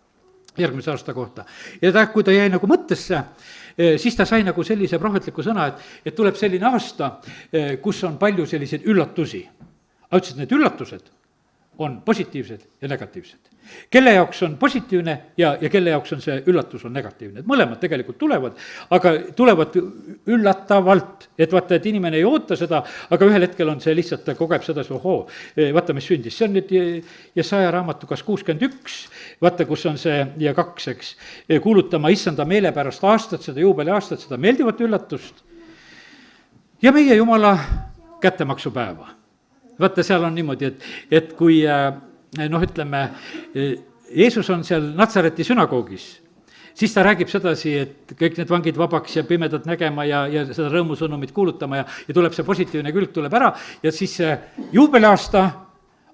A: järgmise aasta kohta. Ja ta, kui ta jäi nagu mõttesse, siis ta sai nagu sellise prohvetliku sõna, et tuleb selline aasta, kus on palju selliseid üllatusi. aga ütles, et need üllatused on positiivsed ja negatiivsed. Kelle jaoks on positiivne ja kelle jaoks on see üllatus on negatiivne, et mõlemad tegelikult tulevad, aga tulevad üllatavalt, et vaata, et inimene ei oota seda, aga ühel hetkel on see lihtsalt, ta kogeb seda, ohoo, vaata, mis sündis, see on nüüd Jesaja raamatu kas 61, vaata, kus on see ja 2, eks, kuulutama issanda meelepärast aastat, seda juubeliaastat, seda meeldivat üllatust ja meie Jumala kättemaksupäeva. vaata, seal on niimoodi, et kui noh, ütleme, Jeesus on seal Natsareti sünagoogis, siis ta räägib sedasi, et kõik need vangid vabaks ja pimedad nägema ja seda rõõmusõnumit kuulutama ja tuleb see positiivne külg tuleb ära ja siis see juubeliaasta,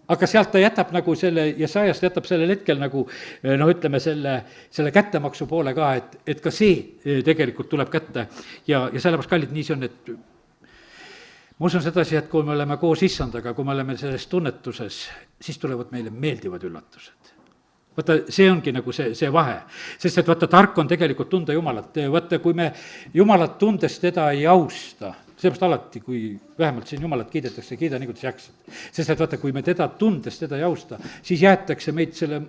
A: aga sealt ta jätab nagu selle, Jesajast jätab sellel hetkel nagu noh, ütleme selle kättemaksu poole ka, et ka see tegelikult tuleb kätte ja sellepärast, kallid, nii see on, et ma usun sedasi, et kui me oleme koos issandaga, kui me oleme selles tunnetuses, siis tulevad meile meeldivad üllatused. vaata, see ongi nagu see vahe, sest et vaata, tark on tegelikult tunda Jumalat, vaata, kui me Jumalat tundes teda ei austa, seepärast alati, kui vähemalt siin Jumalat kiidetakse, kiida nii, kuidas jaksad. sest et vaata, kui me teda tundes teda ei austa, siis jäetakse meid selle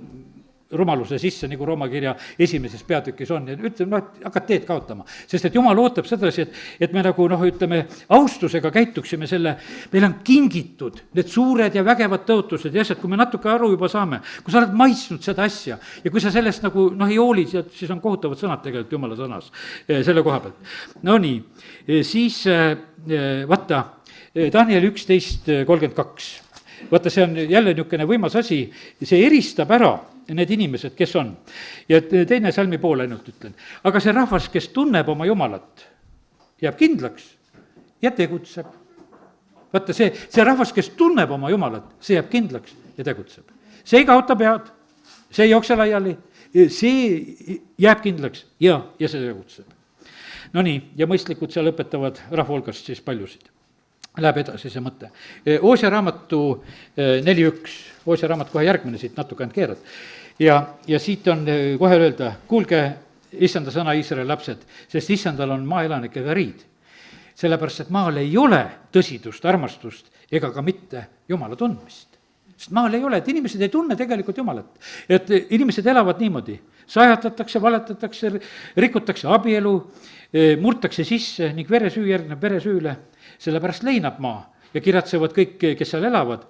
A: rumaluse sisse, nagu Rooma kirja esimeses peatükis on ja ütleme, noh, et hakkad teed kaotama. sest et Jumal ootab sedasi, et me nagu noh, ütleme, austusega käituksime selle, meil on kingitud need suured ja vägevad tõotused ja asjad, kui me natuke aru juba saame, kui sa oled maitsnud seda asja ja kui sa sellest nagu noh, ei hooli, siis on kohutavad sõnad tegelikult Jumala sõnas selle koha pealt. no nii, siis vaata, Daniel 11:32, vaata, see on jälle niisugune võimas asi, see eristab ära need inimesed, kes on. ja teine salmi pool ainult ütlen. aga see rahvas, kes tunneb oma Jumalat, jääb kindlaks ja tegutseb. vaata, see rahvas, kes tunneb oma Jumalat, see jääb kindlaks ja tegutseb. see ei kaota pead, see ei jookse laiali, see jääb kindlaks ja see tegutseb. no nii, ja mõistlikud seal õpetavad rahva hulgast siis paljusid. Läheb edasi see mõte. Oosja raamatu 4:1, Oosja raamat kohe järgmine, siit natuke ainult keerad. Ja siit on kohe öelda, kuulge issanda sõna Iisraeli lapsed, sest issandal on maaelanikega riid. sellepärast, et maal ei ole tõsidust, armastust ega ka mitte Jumala tundmist. Sest maal ei ole, et inimesed ei tunne tegelikult Jumalat. Et inimesed elavad niimoodi, sajatatakse, valetatakse, rikutakse abielu, murtakse sisse ning veresüü järgneb veresüüle, sellepärast leinab maa ja kiratsevad kõik, kes seal elavad.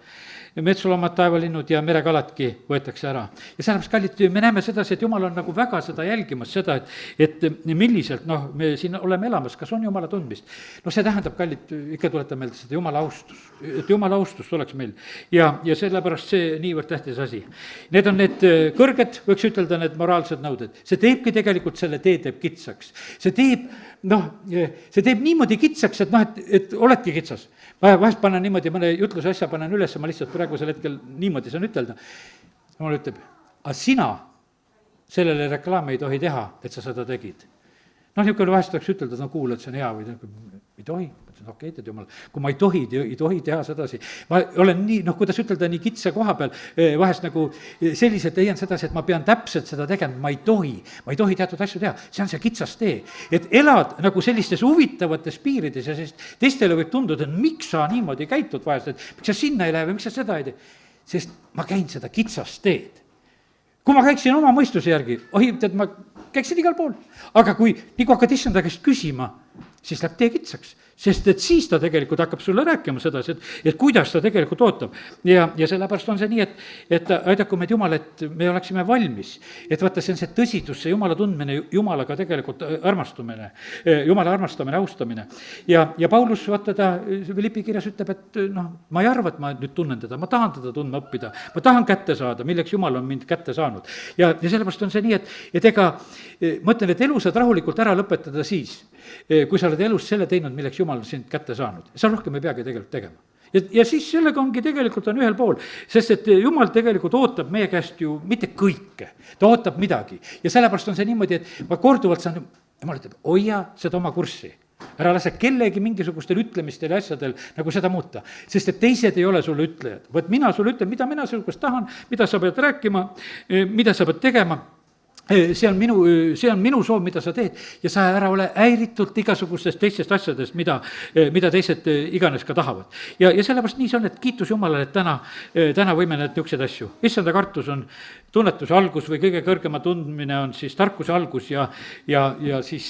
A: Metsuloomad, taevalinnud ja merekaladki võetakse ära. Ja sellepärast, kallid, me näeme sedasi, et Jumal on nagu väga seda jälgimas, seda, et milliselt, noh, me siin oleme elamas, kas on Jumala tundmist. No see tähendab, kallid, ikka tuletan meelde seda Jumala austus, et Jumala austus oleks meil. Ja sellepärast see niivõrd tähtis asi. Need on need kõrged, võiks ütelda, need moraalsed nõuded. See teebki tegelikult selle tee teeb kitsaks. See teeb, see teeb niimoodi kitsaks, et noh, et oledki kitsas. Ma vahest panen niimoodi, mõne jutluse asja panen üles, ma lihtsalt praegusel hetkel niimoodi saan ütelda. Jumal ütleb, aga sina sellele reklaami ei tohi teha, et sa seda tegid. Noh, niisugune vahest oleks ütelda, no kuule, et see on hea või ei tohi. Okei, tead Jumal, kui ma ei tohi teha sedasi. Ma olen nii, noh, kuidas ütelda, nii kitsa koha peal, vahest nagu selliselt leian sedasi, et ma pean täpselt seda tegema, ma ei tohi teatud asju teha. See on see kitsas tee, et elad nagu sellistes huvitavates piirides ja sest teistele võib tunduda, et miks sa niimoodi käitud vahest, et miks sa sinna ei lähe või miks sa seda ei tee. Sest ma käin seda kitsast teed. Kui ma käiksin oma mõistuse järgi, tead, ma käiksin igal pool. Aga kui nii hakkad issanda käest küsima, siis läheb tee kitsaks. Sest et siis ta tegelikult hakkab sulle rääkima sedasi, et kuidas ta tegelikult ootab. Ja sellepärast on see nii, et aidaku meid Jumal, et me oleksime valmis. Et vaata, see on see tõsidus, see Jumala tundmine, Jumalaga tegelikult armastumine, Jumala armastamine, austamine. Ja Paulus, vaata ta Philippi kirjas ütleb, et noh, ma ei arva, et ma nüüd tunnen teda, ma tahan teda tundma õppida, ma tahan kätte saada, milleks Jumal on mind kätte saanud. Ja sellepärast on see nii, et ega ma ütlen, et elu saad rahulikult ära lõpetada siis, kui sa oled elus selle teinud, milleks Jumal on sind kätte saanud. Sa rohkem ei peagi tegelikult tegema. ja siis sellega ongi tegelikult on ühel pool, sest et Jumal tegelikult ootab meie käest ju mitte kõike, ta ootab midagi. Ja sellepärast on see niimoodi, et ma korduvalt saan, Jumal ütleb, hoia seda oma kurssi. Ära lase kellegi mingisugustel ütlemistel ja asjadel nagu seda muuta, sest et teised ei ole sulle ütlejad. Võt mina sulle ütlen, mida mina sinust tahan, mida sa pead rääkima, mida sa pead tegema. See on minu soov, mida sa teed ja sa ära ole häiritult igasugustest teistest asjadest, mida teised iganes ka tahavad. Ja sellepärast nii see on, et kiitus Jumalale, et täna võime need niisuguseid asju. Issanda kartus on tunnetuse algus või kõige kõrgema tundmine on siis tarkuse algus ja siis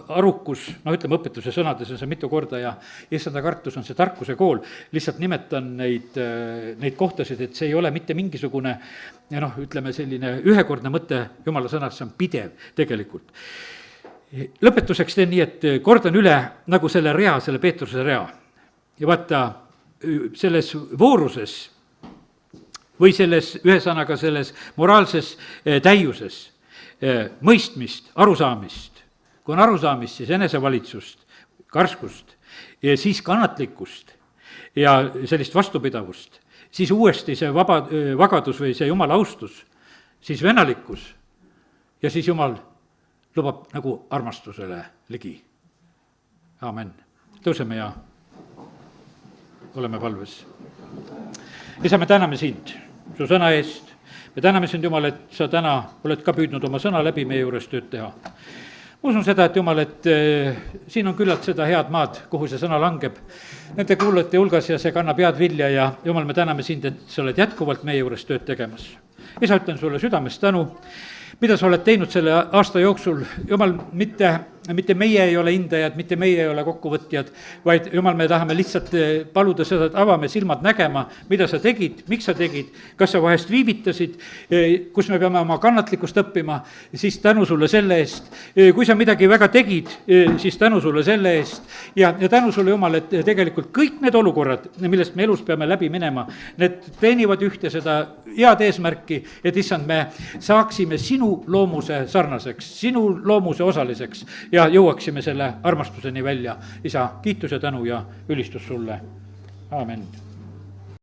A: arukus, ütleme õpetuse sõnades on see mitu korda ja issanda kartus on see tarkuse kool. Lihtsalt nimetan neid kohtasid, et see ei ole mitte mingisugune ütleme selline ühekordne mõte Jumala sõnas, see on pidev tegelikult. Lõpetuseks teen nii, et kordan üle nagu selle rea, selle Peetruse rea. Ja vaata, selles vooruses või selles, ühesõnaga selles moraalses täiuses mõistmist, arusaamist. Kui on arusaamist, siis enesevalitsust, karskust ja siis kannatlikkust ja sellist vastupidavust, siis uuesti see vagadus või see Jumala austus, siis venalikkus ja siis Jumal lubab nagu armastusele ligi. Aamen. Tõuseme ja oleme palves. Isa, me täname sind su sõna eest. Me täname sind, Jumal, et sa täna oled ka püüdnud oma sõna läbi meie juures tööd teha. Ma usun seda, et Jumal, et siin on küllalt seda head maad, kuhu see sõna langeb nende kuulajate hulgas ja see kannab head vilja ja Jumal, me täname sind, et sa oled jätkuvalt meie juures tööd tegemas. Isa, ütlen sulle südamest tänu, mida sa oled teinud selle aasta jooksul. Jumal, mitte meie ei ole hindajad, mitte meie ei ole kokkuvõtjad, vaid Jumal, me tahame lihtsalt paluda seda, et avame silmad nägema, mida sa tegid, miks sa tegid, kas sa vahest viivitasid, kus me peame oma kannatlikkust õppima, siis tänu sulle selle eest. Kui sa midagi väga tegid, siis tänu sulle selle eest ja tänu sulle, Jumal, et tegelikult kõik need olukorrad, millest me elus peame läbi minema, need teenivad ühte seda head eesmärki, et issand, me saaksime sinu loomuse sarnaseks, sinu loomuse osaliseks ja jõuaksime selle armastuseni välja. Isa, kiitus ja tänu ja ülistus sulle. Aamen.